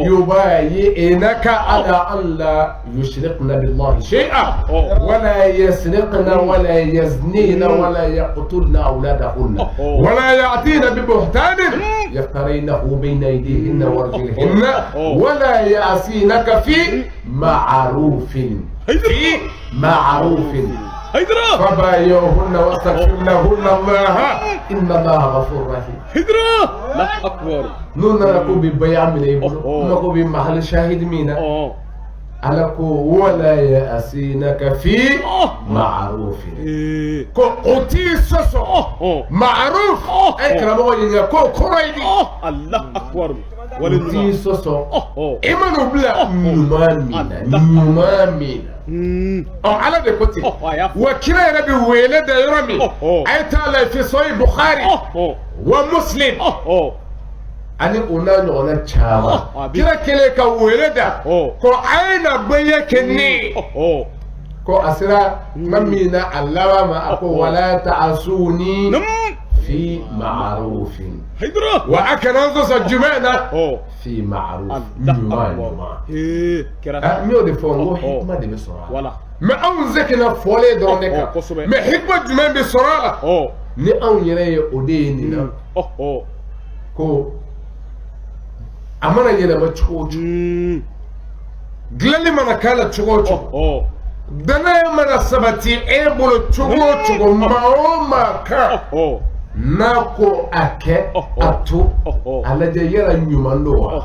yubayi'naka ala an la yushrikna billahi shay'an wala yasriqna wala yaznina wala yaqtulna awladahunna wala ya'tina bi buhtanin yaftarinahu bayna aydihinna wa arjulihinna wala ya'sinaka في معروف فبايعوهن واستغفر لهن الله إن الله غفور رحيم لا أكبر نونا نكون ببيع من يبلو نكون بمحل شاهد مينا ألكو ولا يأسينك في معروف كو قتي سوسو معروف أي كلام هو كو كورايدي الله أكبر قتي سوسو إما نبلا نيومان مينا أو على بكتي وكلا ربي ويلد يرمي أي تعالى في صحيح بخاري ومسلم ani una ɲɔgɔnna caman kira kelen ka wele da ko a ye na bɛɛ kɛ ne ko a sera tuma min na a laban ma a ko wala ta'asuni fi ma'arufin wa a kana sɔsɔ jumɛn na fi ma'aruf ɲuman ɲuman n y'o de fɔ n ko hikima de bɛ sɔrɔ a la mɛ anw seginna fɔlen dɔrɔn de kan mɛ hikima jumɛn bɛ sɔrɔ a la ni anw yɛrɛ ye o de ye nin na ko a mana yɛlɛma cogo o cogo dilanni mana k'a la cogo o cogo danaya mana sabati e bolo cogo o cogo maa o maa kan n'a ko a kɛ a to a lajɛ yala ɲuman don wa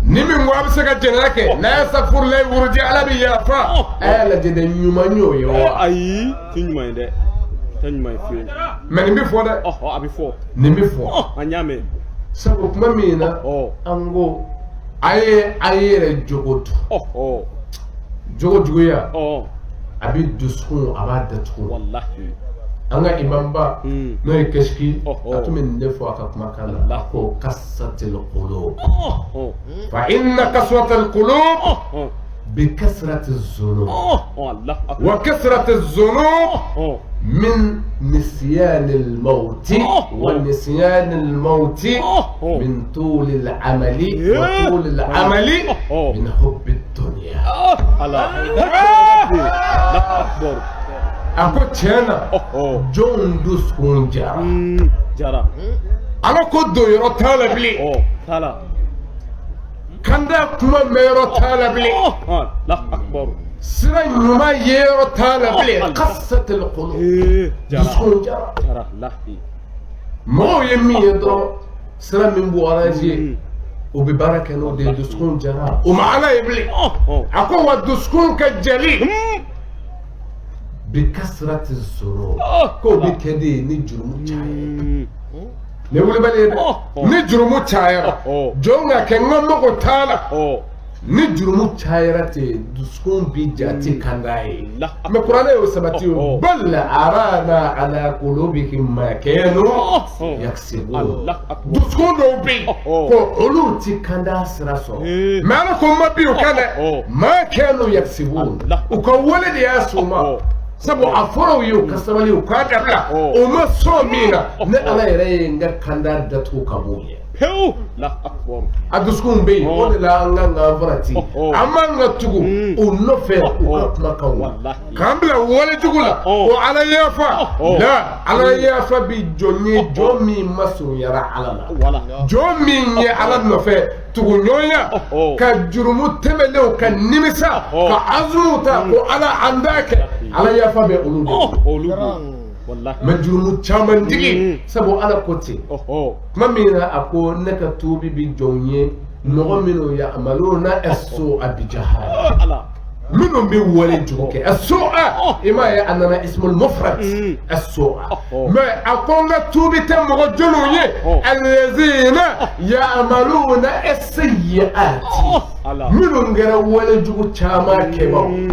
ni min ko a bɛ se ka jɛnɛya kɛ n'a ye safurulayi wuruji ala bɛ yafa a y'a lajɛ dɛ ɲuman y'o ye wa ayi tɛ ɲuman ye dɛ tɛ ɲuman ye fiyewu mɛ nin bɛ fɔ dɛ a bɛ fɔ nin bɛ fɔ an y'a mɛn sabu kuma min na an ko a ye yɛrɛ jogo to jogo juguya a bɛ dusukun a b'a datugu an ka imamba n'o ye kɛsiki a tun bɛ nin de fɔ a ka kumakan la a ko kasatil qulub fa inna kasratal qulub بكثرة الذنوب وكثرة الذنوب من نسيان الموت ونسيان الموت من طول العمل وطول العمل من حب الدنيا أكو تيانا جون دوسكون جارا أنا كنت يرى طالب لي kanda kuma mero talabli la akbar sira nyuma yero talabli qassatul qulub duskun jara lahi mo yemi yedro sira min bu araji o bi baraka no de duskun jara o maana ibli ako wa duskun ka jali bi kasrati zunub ko bi kedi ni jurumu chaye ne wuli bale ni jurumu cayara jonga ke ngommo ko tala ni jurumu cayara te duskun bi jati kandaye me qur'ana yo sabati bal arana ala qulubihim ma kanu yaksibun duskun do bi ko olu ti kanda sira so me ala ko mabi o kana ma kanu yaksibun ko wala de yasuma sabu a fɔra ye ka sabali u k'a dabila o ma sɔn min na ne ala yɛrɛ ye n ka kanda datugu ka b'o ye pewu la akbar a dusukun bɛ yen o de la an ka kan farati an b'an ka tugu u nɔfɛ u ka kumakanw la k'an bila walejugu la o ala yafa la ala yafa bi jɔn ye jɔn min ma surunyara ala la jɔn min ye ala nɔfɛ tuguɲɔgɔnya ka jurumu tɛmɛlenw ka nimisa ka azumu ta ko ala an b'a kɛ ala yafa bɛ olu de mɛ jurumu caman digi sabu ala ko ten tuma min na a ko ne ka tuubi bi jɔn ye mɔgɔ minnu ya'maluna as-su'a bi jahala منهم بيولي جوك السوء إما أننا اسم المفرد السوء ما أقول توبي تم رجلوني الذين يعملون السيئات منهم غير ولي جوك شاما كبا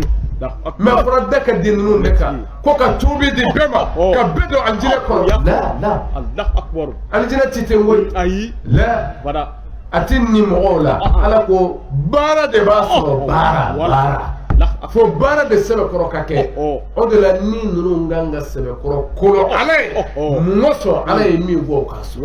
ما فردك الدينون لك كوكا توبي دي بما كبدو عن جنة لا الله أكبر الجنة تتنوي أي لا ولا أتني مغولا على كو بارا دي باسو بارا fo baara de sɛbɛ kɔrɔ ka kɛ o de la ni ninnu kan ka sɛbɛ kɔrɔ kolo ala ye mɔsɔn ala ye min fɔ o ka so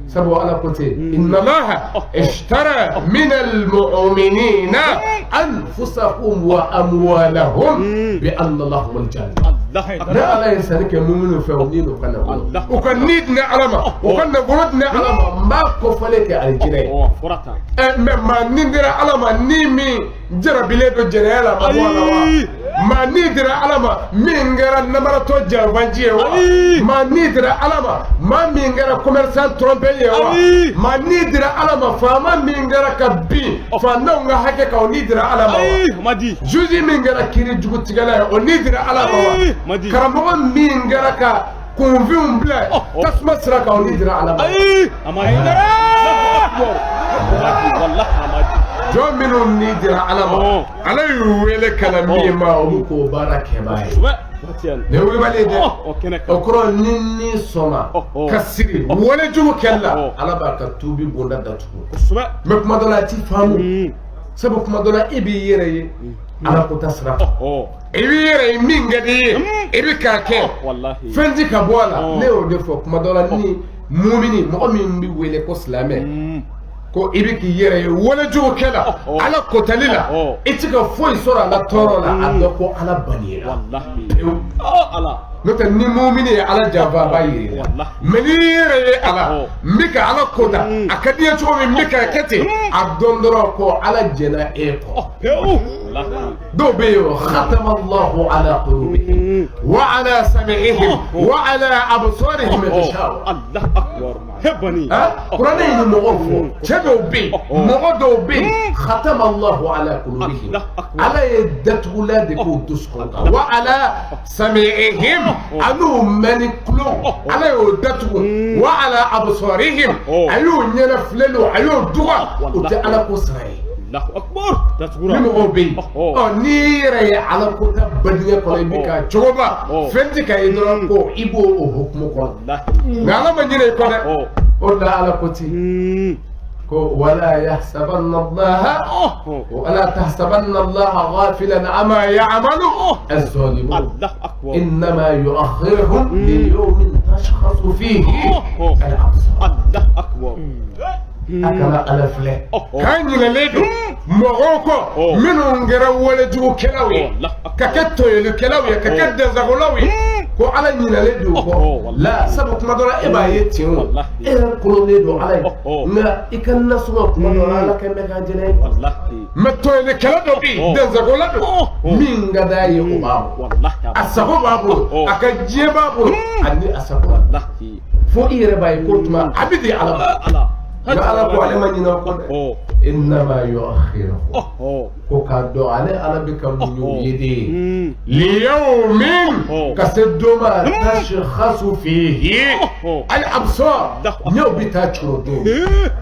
sabu ala ko ten inna allaha ishtara min almu'minina anfusahum wa amwalahum bi anna lahum aljanna ne ala ye sanni kɛ muminu fɛ o ni o ka na bolo o ka ni di ne ala ma o ka na bolo di ne ala ma n b'a kɔfɔlen kɛ alijinɛ ye mɛ maa ni dira ala ma ni min jarabilen do jɛnɛya la ma bɔ a la wa maa ni dira ala ma min kɛra namaratɔ janfanji ye wa maa ni dira ala ma maa min kɛra commerçant trompe ye wa maa ni dira ala ma faama min kɛra ka bin fantanw ka hakɛ kan o ni dira ala ma wa juge min kɛra kiiri jugutigɛla ye o ni dira ala ma wa karamɔgɔ min kɛra ka kunfinw bila tasuma sira kan o ni dira ala ma jɔn minnu ni dira ala ma ala y'u wele ka na min ma olu k'o baara kɛbaa ye ne wulibali dɛ o kɔrɔ ni sɔnna ka sigi wale jugu kɛli la ala b'a ka tuubi bonda datugu mɛ kuma dɔ la a ti faamu sabu kuma dɔ la e b'i yɛrɛ ye ala ko ta sira fɛ i b'i yɛrɛ ye min ka di ye i bɛ k'a kɛ fɛn ti ka bɔ a la ne y'o de fɔ kuma dɔ la ni mumini mɔgɔ min bɛ wele ko silamɛ ko i bɛ k'i yɛrɛ ye wale jugu kɛla ala kotali la i ti ka foyi sɔrɔ a la tɔɔrɔ la a dɔn ko ala banira n'o tɛ ni mumini ye ala janfa a b'a yiri la mɛ n'i yɛrɛ ye ala n bɛ ka ala kota a ka di ye cogo min n bɛ ka kɛ ten a dɔn dɔrɔn ko ala jɛna e kɔ dɔw bɛ yen khatama allahu ala qulubihim wa ala sam'ihim wa ala absarihim ghishawa kuranɛ ye nin mɔgɔw fɔ cɛ dɔw bɛ yen mɔgɔ dɔw bɛ yen khatama allahu ala qulubihim ala ye datugulan de k'o dusukun kan wa ala sam'ihim an'u mɛnni tulo ala y'o datugu wa ala absarihim a y'o ɲɛnɛ filɛlen a y'o duga o tɛ ala ko sara ye ni mɔgɔw bɛ yen n'i yɛrɛ ye ala ko ta badingɛ kɔnɔ i bɛ ka cogoba fɛn tɛ ka ye dɔrɔn ko i b'o o hukumu kɔnɔ nka ala ma ɲinɛ i kɔ dɛ o de la ala ko ten ko wala yahsabanna allaha wala tahsabanna allaha ghafilan amma ya'malu az-zalimun innama yu'akhiruhum li yawmin tashkhasu fihi al-absar akala ala filɛ k'an ɲinɛlen don mɔgɔw kɔ minnu kɛra walejugukɛlaw ye ka kɛ tɔɲɔlikɛlaw ye ka kɛ dɛnsagolaw ye ko ala ɲinɛlen don kɔ la sabu kuma dɔ la e b'a ye ten o e yɛrɛ kolonnen don ala ye nka i ka nasɔngɔ kuma dɔ la ala kɛ bɛ k'an jɛnɛ ye mɛ tɔɲɔlikɛla dɔ bɛ yen dɛnsagɔla don min ka d'a ye o b'a bolo a sago b'a bolo a ka diɲɛ b'a bolo ani a sago fo i yɛrɛ b'a ye ko tuma a bɛ di ala ma ala ko ale ma ɲinɛ kɔ dɛ innama yu'akhiruhum ko k'a dɔn ale ala bɛ ka muɲu ye de liyawmin ka se don ma tashkhasu fihi al-absar ɲɛw bɛ taa coro don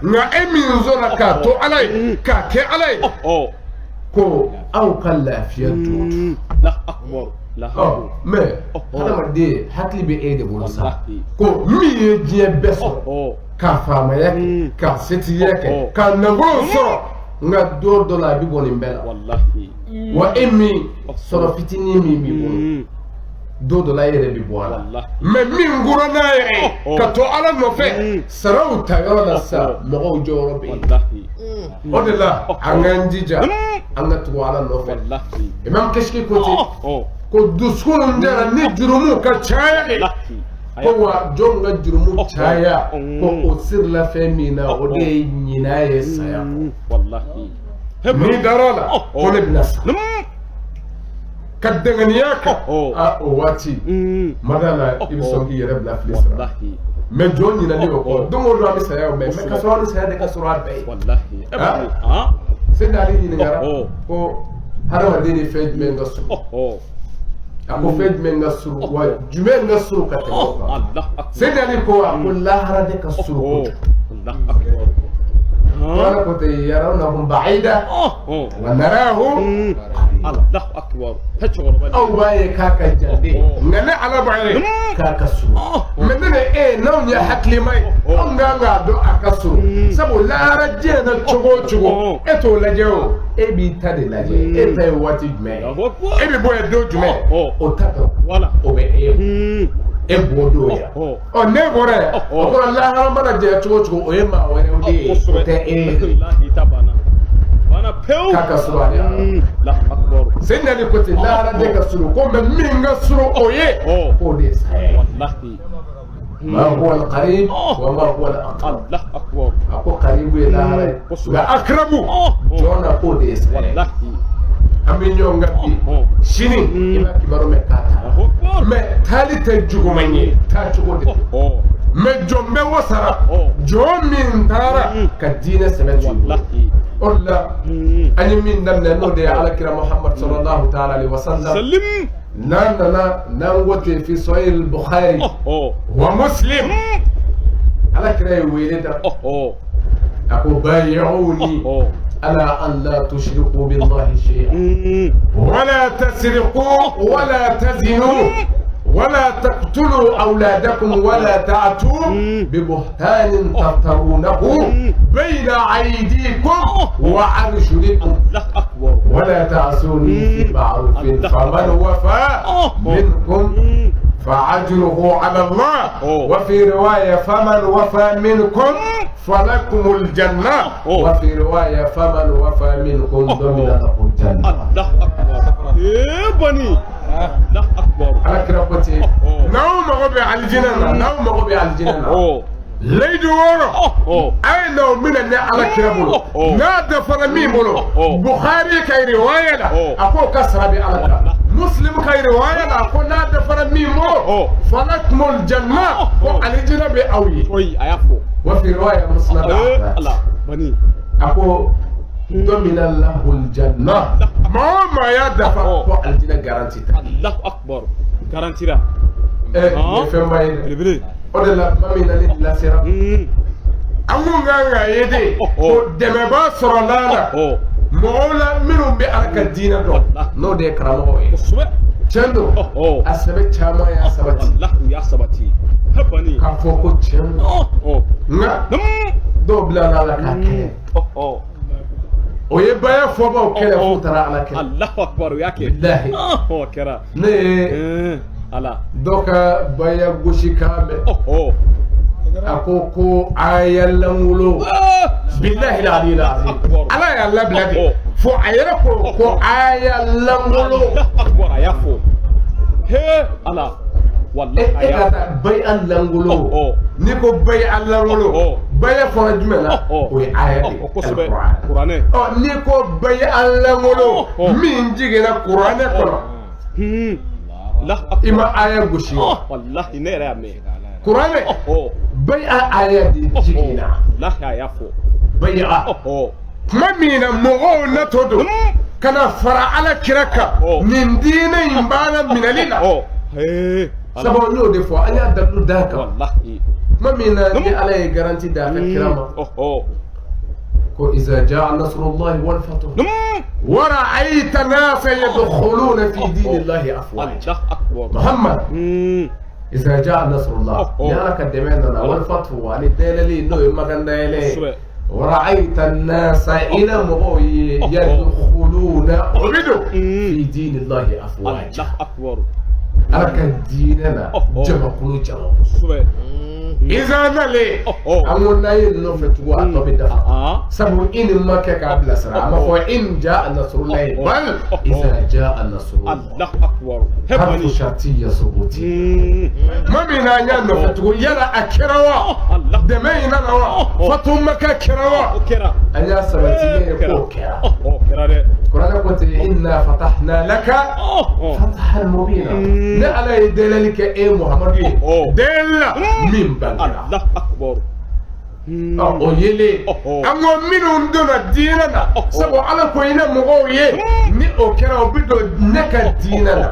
nka e min sɔnna k'a to ala ye k'a kɛ ala ye ko aw ka lafiya don mɛ hadamaden hakili bɛ e de bolo sa ko min ye diɲɛ bɛɛ sɔrɔ k'a faamaya kɛ k'a setiya kɛ k'a nafolo sɔrɔ nka don dɔ la a bɛ bɔ nin bɛɛ la wa e min sɔrɔ fitinin min b'i bolo don dɔ la e yɛrɛ bɛ bɔ a la mɛ min kura n'a yɛrɛ ye ka to ala nɔfɛ saraw ta yɔrɔ la sa mɔgɔw jɔyɔrɔ bɛ yen o de la an k'an jija an ka tugu ala nɔfɛ imam Kashki ko ten ko dusukun jara ni jurumu ka caya de ko wa jɔn ka jurumu caya ko o sirila fɛn min na o de ye ɲinan ye saya n'i dar'a la ko ne bɛna sa ka danganiya kan o waati madala i bɛ sɔn k'i yɛrɛ bila fili sira mɛ jɔn ɲinani o kɔ don o don an bɛ saya o mɛ ka sɔrɔ an ni saya de ka sɔrɔ a bɛɛ ye se n'ale ɲininkara ko هذا ما ديني فيد من قصر أكو فيد من قصر وجمال قصر كتير الله أكبر سيدنا لكو أقول لا هذا قصر الله أكبر وأنا كنت يرونهم بعيدا ونراهم الله أكبر أو باي كاكا جندي نحن على بعيد كاكا سو مننا إيه نوم يا حكلي ماي أم غانغا دو أكاسو سبو لا رجينا تشوغو إتو لجو إيه بيتادي لجي إيه تاي واتي جمعي إيه بيبوي دو جمعي أو تاتو أو بي إيه ebodoya o nebore o ko la haramana je chugo o yema were odi te tabana bana peu kaka surani la akbar senna ni ko te la harade ka suru ko me minga suru oye o de sai wallahi ما هو القريب وما هو الأقرب الله أكبر أكو قريب إلى هذا أقرب جونا قديس والله أمين يوم قبي شيني إما كبروا مكاتا ما تالي تجوكو مني تاجوكو دي ما جمع وسرا جوم من تارا كدينة سمجي والله الله أني من دمنا نودي على كرام محمد صلى الله تعالى عليه وسلم نانغوتي في صحيح البخاري ومسلم على كرام ويلد أكو بايعوني على أن لا تشركوا بالله شيئا ولا تسرقوا ولا تزنوا ولا تقتلوا أولادكم ولا تعتوا ببهتان تفترونه بين أيديكم وأرجلكم ولا تعصوني في معروف فمن وفى منكم فأجره على الله وفي رواية فمن وفى منكم فلكم الجنة وفي رواية فمن وفى منكم ضمن لكم الجنة. الله أكبر إيه بني الله أكبر على كرامتي نوم غبي على الجنة نوم غبي على الجنة ليدو ورا أي لو من اللي على كرامه نادى فرمي بلو بخاري كي رواية لا أكو كسر بي على كرامه مسلم كي رواية لا أكو نادى فرمي مو فلكم الجنة وعلى الجنة بأوي وي أيافو وفي رواية مسلم الله بني أكو ضمن الله الجنة ما يدفع الجنة جارانتي الله أكبر جارانتي إيه فهم ما يدري odela mamina ni lasera amunganga yede ko demeba sorolala mola minum be alaka dina do no de kramo e chendo asabe chama ya sabati Allah ya sabati habani ka foko chendo nga do blana la ka ke oye baya foba o kele futara ala ke Allah akbar yake billahi kera ne ala doka baya gushikame akoko ayalangulo billahi العلي العظيم ala ya lablade fo ayera ko ayalangulo akbar ayafo he ala wallahi ayata bay alangulo niko bay alangulo baya fo jumela o ayati qur'ane niko bay alangulo min jigena qur'ane kono ima aya gushi wallahi ne rame qur'ane bai'a aya di jigina wallahi ayafo bai'a mamina mogo na todo kana fara ala kiraka min dina imbana minalina sabo no de fo anya dalu daka wallahi mamina ni ala garanti da kirama ko iza jaa nasrullahi wal fath ورأيت ناس يدخلون في دين الله أفواجا محمد إذا جاء نصر الله ياك دمنا والفتح وعلي الدليل إنه ما كان دليل ورأيت الناس إلى مغوي يدخلون عبدوا في دين الله أفواجا أرك ديننا جمع كل جمع إذا نلي أمون نايل نفتوا أطبدا سبو إن ما كقبل سرا ما هو إن جاء نصر الله بل إذا جاء نصر الله أكبر حرف شرطية ثبوتي ما بينا نيان نفتوا يلا أكروا دمينا نوا فتوم ككروا أنا سبتي كرا قرآن قلت إنا فتحنا لك فتحا مبينا لا على دلالك إيه محمد دل من الله أكبر o yele an ko minnu donna diinɛ na sabu ala ko hinɛ mɔgɔw ye ni o kɛra o bɛ don ne ka diinɛ na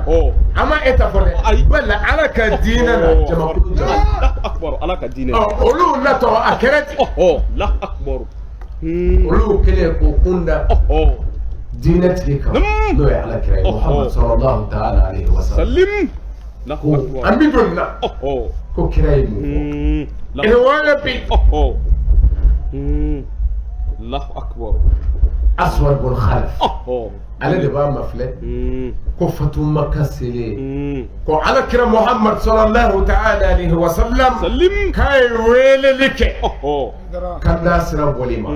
an ma e ta fɔ dɛ bali ala ka diinɛ na jamakulu akbar ala ka diinɛ olu natɔ a kɛra ten la akbar olu kɛlen k'o kunda diinɛ tigi kan n'o ye ala kira ye muhammad sallallahu ta'ala alayhi wa sallam ko an bɛ don nin na ko kira ye mun fɔ riwaya bi Allahu akbar aswad bun khalaf ale de b'a mafilɛ ko fatu makka selen ko ala kira muhammad sallallahu ta'ala alayhi wa sallam k'a ye weleli kɛ ka da sira bɔli ma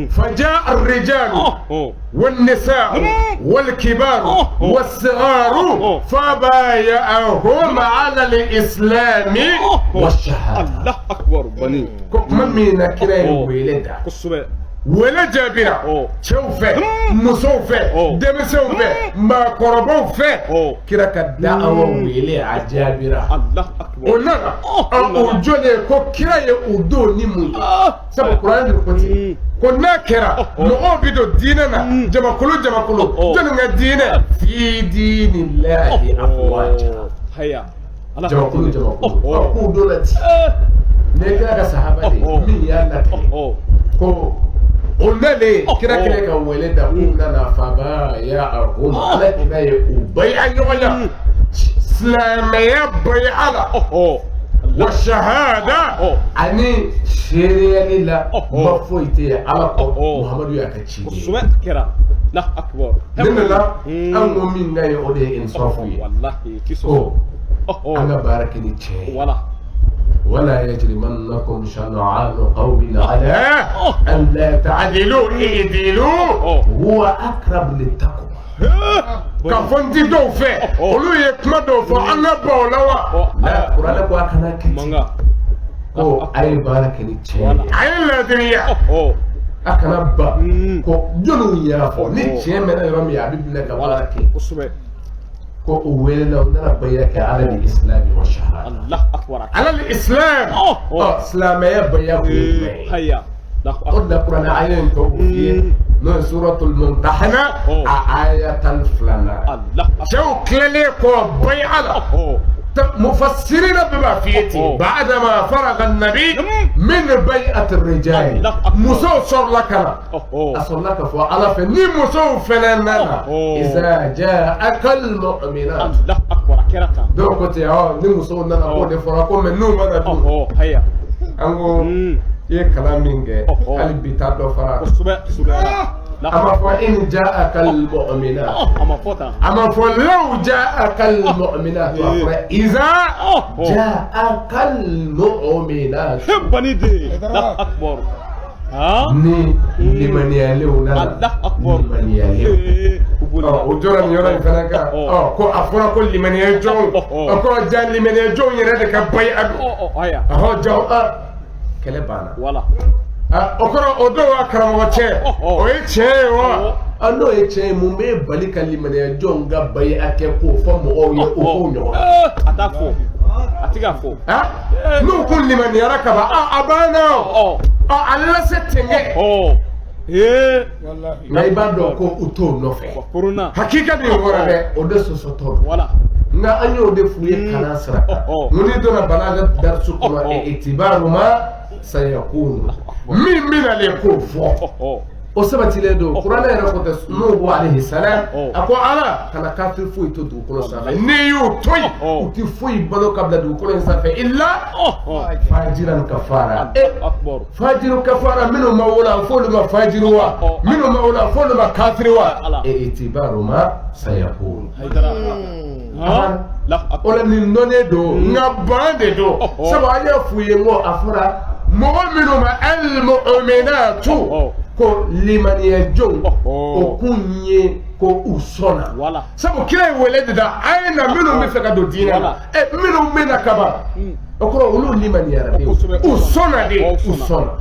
faja arrijalu والنساء والكبار والصغار فبايعهم على الإسلام والشهادة الله أكبر بني من كلا ولدا ولا جابرة شوفه مصوفه دمسوفه ما قربوفه كلا كدعوة ويلي عجابرة الله أكبر ونرى أوجوني كو كلا يؤدو نمو سبب القرآن الكتير كنا كرا نعبد ديننا جماكلو جننا دين في دين الله أفواجا هيا جماكلو أقول دولتي نكرا كصحابة من يانا كو قلنا لي كرا كولدا قلنا فبا يا أرغم على كنا يبيع يولا سلامية بيعنا والشهادة أني شريعة لله مفوتة على محمد يكتشي. سمعت كرا لا أكبر. لماذا؟ أنا من لا يؤدي إنصافي. والله كيسو. أنا باركني شيء. ولا يجرمنكم شنعان قوم على أن لا تعدلوا اعدلوا هو أقرب للتقوى. كفنتي دوفة ولو يكما دوفة أنا بولاوا لا قرآن كوا كنا كتير كو أي باركني شيء أي لدريا أكنا با كو جنو يافو نيجي من يوم يعبد لك باركي كو ويلنا ونرى بياك على الإسلام والشهادة الله أكبر على الإسلام إسلام يا بياك هيا قد القرآن عين توفيه من سورة الممتحنة آية الفلانة شو كليكو بيعنا مفسرين بما فيتي بعدما فرغ النبي من بيعة الرجال مسوسر لك أصل لك فعلا فني مسوفنا إذا جاءك المؤمنات الله أكبر كرتا دوكتي نمسو ننا قول فراكم من نوم أنا دون هيا أنغو ye kala min kɛ hali bi ta dɔ fara a ma fɔ in ja'aka al-mu'minat a ma fɔ law ja'aka al-mu'minat a fɔra iza ja'aka al-mu'minat bani de la akbar ni limaniyalew nana limaniyalew o jɔra nin yɔrɔ in fana kan ko a fɔra ko limaniya jɔnw ko ja limaniya jɔnw yɛrɛ de ka bayi a don jaw kɛlɛ banna wala o kɔrɔ o don wa karamɔgɔ cɛ o ye tiɲɛ ye wa n'o ye tiɲɛ ye mun bɛ bali ka limaniya jɔnw ka bayi a kɛ k'o fɔ mɔgɔw ye o k'o ɲɔgɔn a t'a fɔ a ti ka fɔ n'u kun limaniyara kaban a banna ale la se tɛŋɛ nka i b'a dɔn ko u t'o nɔfɛ hakika de ye wɔɔrɔ dɛ o de sɔsɔtɔ don nka an y'o de f'u ye kalan sira kan mun ni donna balaga darisu kɔnɔ itibaru ma sayakunu min bɛna le k'o fɔ o sabatilen don kuranɛ yɛrɛ ko tɛ nuhu alayhi salam a ko ala kana kafiri foyi to dugukolo sanfɛ n'i y'u to yen u ti foyi balo ka bila dugukolo in sanfɛ illa fajiran kafara fajiru kafara minnu ma wolo f'olu ma fajiru wa minnu ma wolo f'olu ma kafiri wa itibaru ma sayakunu o la nin dɔnnen don nka ban de don sabu an y'a f'u ye n ko a fɔra mɔgɔ minnu ma al-mu'minatu ko limaniya jɔnw o kun ye ko u sɔnna sabu kira ye wele de da a ye na minnu bɛ fɛ ka don diinɛ na minnu bɛ na kaban o kɔrɔ olu limaniyara de u sɔnna de u sɔnna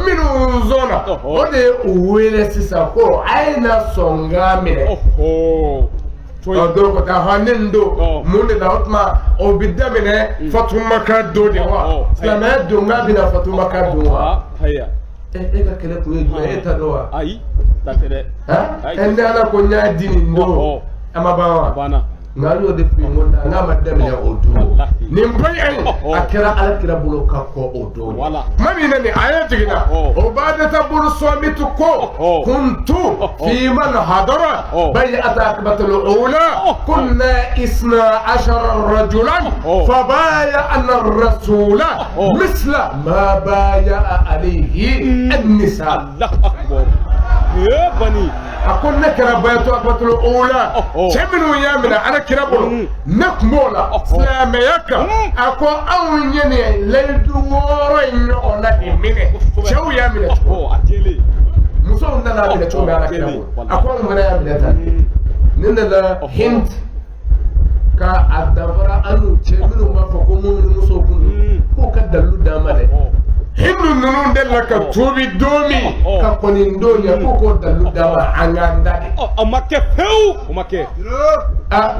minnu sɔnna o de ye u wele sisan ko a ye na sɔn k'a minɛ do ko ta hanin do mun de la otma o bidamine fatuma ka do de wa silamɛ do nga bina fatuma ka do wa haya e ka kele ko e ta do wa ayi ta tere ha en ala ko nya dini ndo ama ba bana ngalo de fi ngonda nga madamine o do ni mboy ay akira ala kira bulo ka ko o do wala mami nani ayati gina o badata bulu somitu ko kuntu fi man hadara bay'at akbatul ula kunna 12 rajulan fabaya anna ar-rasula misla ma baya alayhi an-nisa Allah akbar ya bani akon nakara bayatu akbatul ula chaminu yamina ana kirabulu nakmola islamiyaka ako awnyene laydu woro nyona imine chawu yamina atele muso ndana amina chombe ana kirabulu akon ngana yamina ta ninda la hint ka adabara anu chaminu mafako mu'minu muso kun ko kadalu damale hindu nunu della ka tubi domi ka koni ndonya ko dalu dama anganda amake feu amake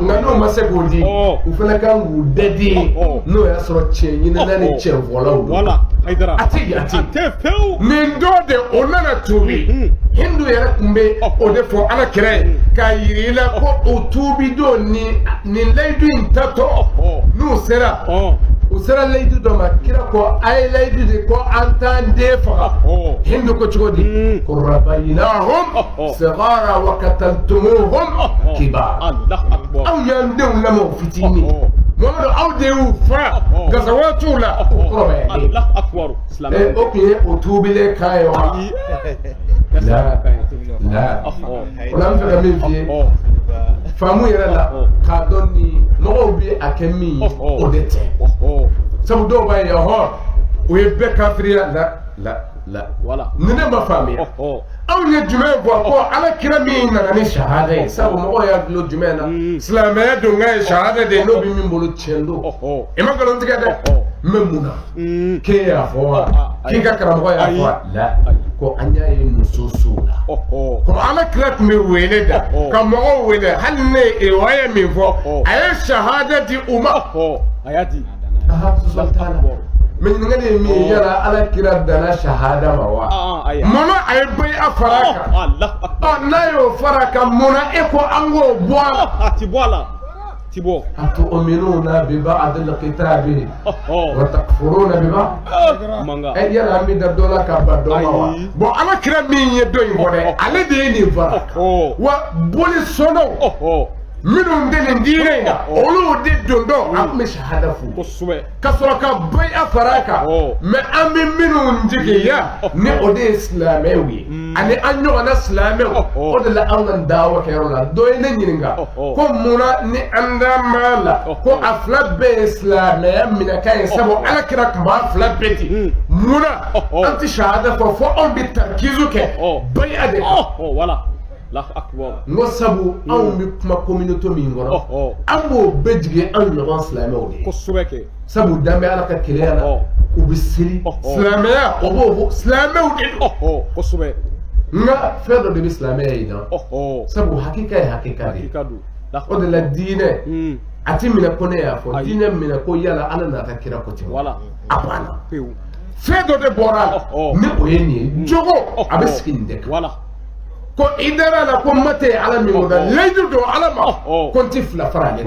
ngano masegodi ufana kangu dedi no ya soro chenyi na nani chenvola wala haidara ati feu mindo de onana tubi hindu ya kumbe ode fo ana kire ka yirila ko utubi do ni leidu intato no sera usara laydu do ma kira ko ay laydu de ko antande fa hindu ko chodi ko rabaynahum sigara wa qataltumuhum kibar Allah akbar aw yandum lamu fitini modo aw de fa gazawatu la Allah akbar islam okay utubile kayo la wala mfaka mfi famu yɛrɛ la k'a dɔn ni mɔgɔw bi a kɛ min ye o de tɛ sabu dɔw b'a ye ɔhɔ o ye bɛɛ kafiriya la wala ni ne ma faamuya aw ye jumɛn fɔ ko ala kira min nana ni shahada ye sabu mɔgɔw y'a dulon jumɛn na silamɛya don ka ye shahada de n'o bi min bolo tiɲɛ don i ma nkalon tigɛ dɛ mɛ mun na k'e y'a fɔ wa k'i ka karamɔgɔ y'a fɔ la ko an y'a ye muso so la ko ala kira tun bɛ wele da ka mɔgɔw wele hali ne ye o ye min fɔ a ye shahada di u ma a y'a di mɛ ɲininkali ye min ye yala ala kira danna shahada ma wa munna a ye bɛɛ a fara kan n'a y'o fara kan munna e ko an k'o bɔ a la a ti bɔ a la تبو أتؤمنون ببعض الكتاب وتكفرون ببعض أي يلا مي دبدولا كابدولا بو أنا كرا مين يدوي بودي على ديني فرق وبولي سونو minnu de nin diinɛ in na olu de don dɔn an tun bɛ shahada fo ka sɔrɔ ka bɛɛ fara kan mɛ an bɛ minnu jigiya ni o de ye silamɛw ye ani an ɲɔgɔnna silamɛw o de la an ka dawa kɛyɔrɔ la dɔ ye ne ɲininka ko munna ni an da m'a la ko a fila bɛɛ ye silamɛya minɛ ka ye sabu ala kira tun b'a fila bɛɛ ten munna an tɛ shahada fɔ anw bɛ tarkizu kɛ bɛɛ de kan. Ngo sabu anw bɛ kuma communauté min kɔnɔ an b'o bɛɛ jigin an ɲɔgɔn silamɛw de ye sabu danbe ala ka keleya la u bɛ seli silamɛya o b'o fɔ silamɛw de don nka fɛn dɔ de bɛ silamɛya in na sabu hakika ye hakika de ye o de la diinɛ a ti minɛ ko ne y'a fɔ diinɛ minɛ ko yala ala n'a ka kira ko ten a banna fɛn dɔ de bɔra la ni o ye nin ye jogo a bɛ sigi nin de kan. Ko idara la ko mate ala min da leju do ala ma ko ti fila fara ne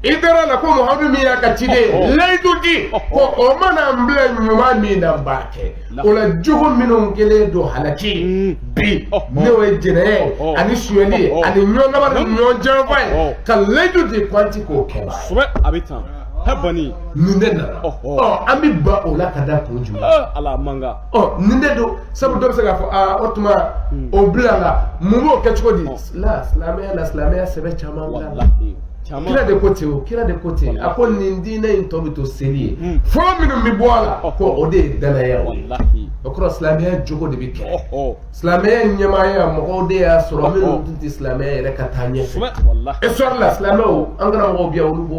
idara la ko muhammadu mi ya ka tide leju di ko o mana mbla nyuma mi na mbake o la jogo minun kele do halaki bi ne o jere ani sueli ani nyona ba nyon janfai ka leju di kwanti ko keba abitan habani ninde na an bɛ ba o la ka da kun jumɛn ala manga ninde do sabu dɔ bɛ se k'a fɔ o tuma o bila la mun b'o kɛ cogo di silamɛya sɛbɛn caman bila la kira de ko ten o kira de ko ten a ko nin diinɛ in tɔ bɛ to seli ye fɔlɔ minnu bɛ bɔ a la ko o de ye danaya ye o kɔrɔ silamɛya jogo de bɛ kɛ silamɛya ɲɛmaaya mɔgɔw de y'a sɔrɔ minnu tun tɛ silamɛya yɛrɛ ka taa ɲɛfɛ histoire la silamɛw an kana mɔgɔw bi yan olu b'o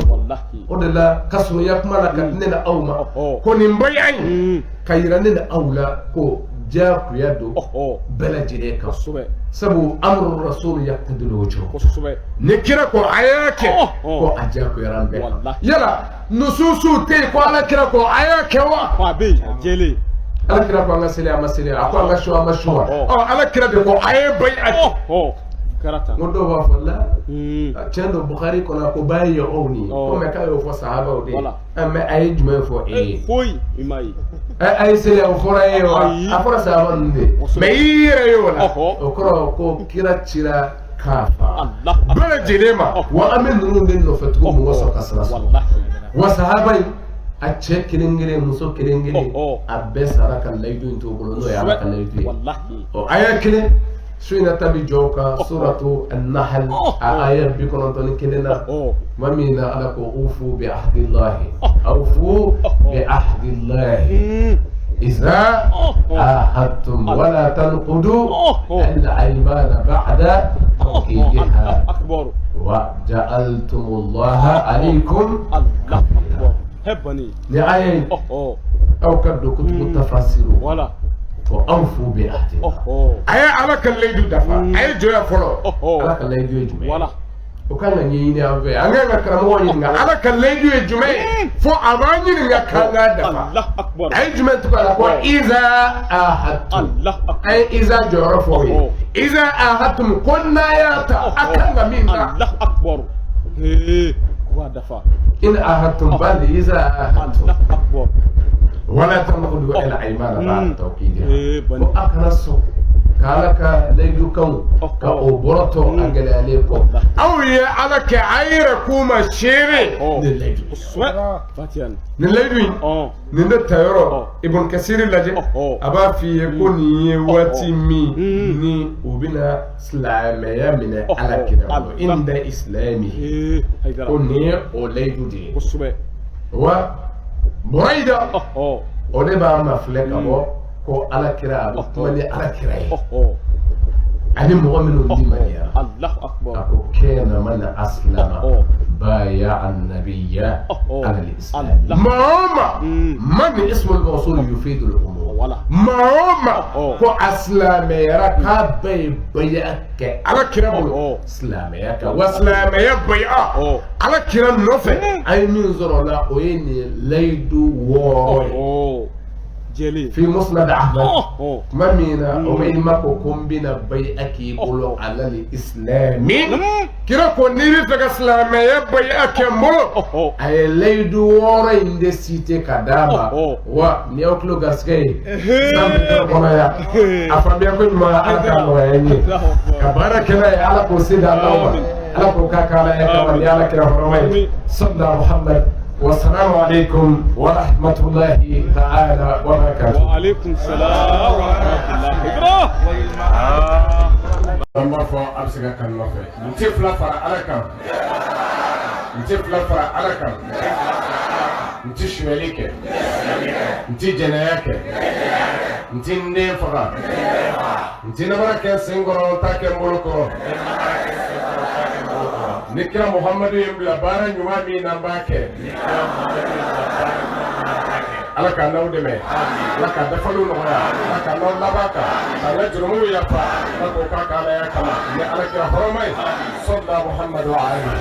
o de la ka surunya kuma la ka ne na aw ma ko nin bɛ yan ka yira ne na aw la ko diyagoya don bɛɛ lajɛlen kan sabu amru rasul yaqtadi al-wujub kosube ne kira ko ayake ko aja ko yarambe yala nususu te ko ala kira ko ayake wa be jele ala kira ko ngasile amasile ako ngasho amashuwa ala kira de ko aye bay ati karata ngondo wa falla chendo bukhari ko na ko bayi oni ko me kayo fo sahaba ode amma ay juma fo foy imai ay sele o fora e afora sahaba nde me yire yo la o ko kira chira kafa Allah bala jelema wa amin nunu den no fatu mo so kasra wallahi wa sahaba a ce kilingire muso kilingire a bɛɛ sara ka layidu in to bolo n'o ye ala ka layidu ye a y'a kelen su in na tabi jɔ ka suratu an-nahl a aya 91 na tuma min na ala ko ufu bi ahdillahi awfu bi ahdillahi إذا عاهدتم ولا تنقضوا الأيمان بعد توكيدها وجعلتم الله عليكم كفيلا هبني لآية أو كدو كتب التفاسير ولا وأوفوا بعهد أي على كل دفع أي جوا فلو على كل يجوا ولا وكان يجيني أبي أنا كرموني على كل يجوا فو أماني كان دفع الله أكبر أي جمع تقول إذا أحدتم الله أي إذا جرفوا إذا أحدتم كنا ياتا أكن منا الله أكبر ودفع إن أحدتم بل إذا أحدتم الله أكبر ولا تنقضوا الأيمان بعد توكيدها وأكرسوا كالك ليدكم كأوبرتو أجل عليكم أو يا على كعيركم الشيري نليدو فاتيان نليدوين نند تيرو ابن كثير لجي أبا في يكون يواتي مي ني وبنا سلامية من على كده إن ده إسلامي كوني أوليدو دي و بريدة أوليبا مفلك أبو ko ala kira ko ni ala kira ani mɔgɔ minnu di maniya Allahu akbar ako kana man aslama baya an-nabiyya ala al-islam maama man ismu al-mawsul yufidu al-umur maama ko aslama yara ka baya ke ala kira bolo islama yaka wa islama ya baya ala kira nofe ay min zorola o yeni laydu wo في مسند أحمد ما مينا ومين ماكو كومبينا بي أكي بولو على الإسلام كيرا كونيري تك إسلام يا بي أكي بولو أي ليدو ورا إندي سيتي كداما و نيوكلو غاسكي سامبي كومايا أفابيا كوي ما أكا نويني كبارا كنا يا على كوسيد الله على كوكاكالا يا كمان يا على كنا فرمي صلى محمد والسلام عليكم ورحمة الله تعالى وبركاته. وعليكم السلام ورحمة الله وبركاته. لما فو أبسك كان نفع. نتيف لفرع على كم. نتيف لفرع على كم. نتي شماليك. نتي جنايك. نتي ندين فرع. نتي نبرك سينغرو تاكم بولكو. نكرا محمد يملا بارا نيوامي نمباكي ala ka naw deme ala ka dafalu nɔgɔya ala ka naw labaka ala jurumu yafa ala ko ka ka ala ya kama ni ala kira hɔrɔma ye sɔda muhammadu alayhi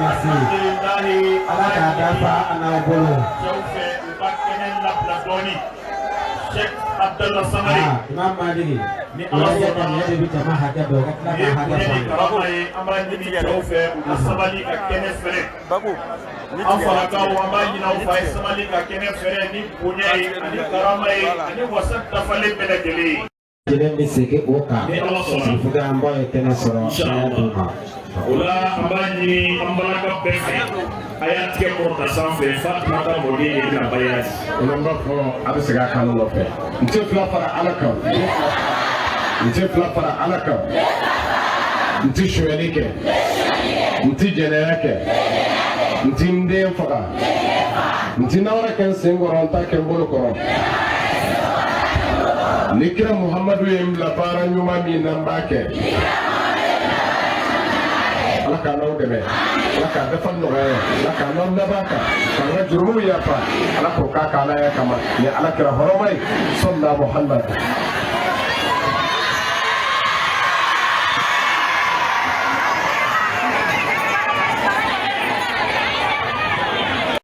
merci ala ka dafa ana bolo Sheikh Abdullah Samari Imam Maliki ni Allah subhanahu wa ta'ala hakka do ka ni karama ye amra ni tawfe na sabali ka kene fere babu ni afara ka wa ma yina fa sabali ka kene fere ni punya ni karama ye ni wasat tafale bele gele jelen bi sege o ka ni Allah subhanahu fuga ambo e kene soro inshallah ola amani ambala ka befe ayat ke ko ta sanfe Fatima ka modi ni na bayat onomba fo abisega kan lo fe nti fla para alaka nti fla para alaka nti shwelike nti jeneke nti ndem faga nti nawra ken sengoron ta ken bolo ko nikira muhammadu yim la para nyuma mi nambake ala k'an n'aw dɛmɛ ala k'a dafa nɔgɔya ala k'an n'aw laban kan k'an ka jurumuw yafa ala k'o k'a k'ala ya kama ni ala kɛra hɔrɔma ye sɔlila muhammad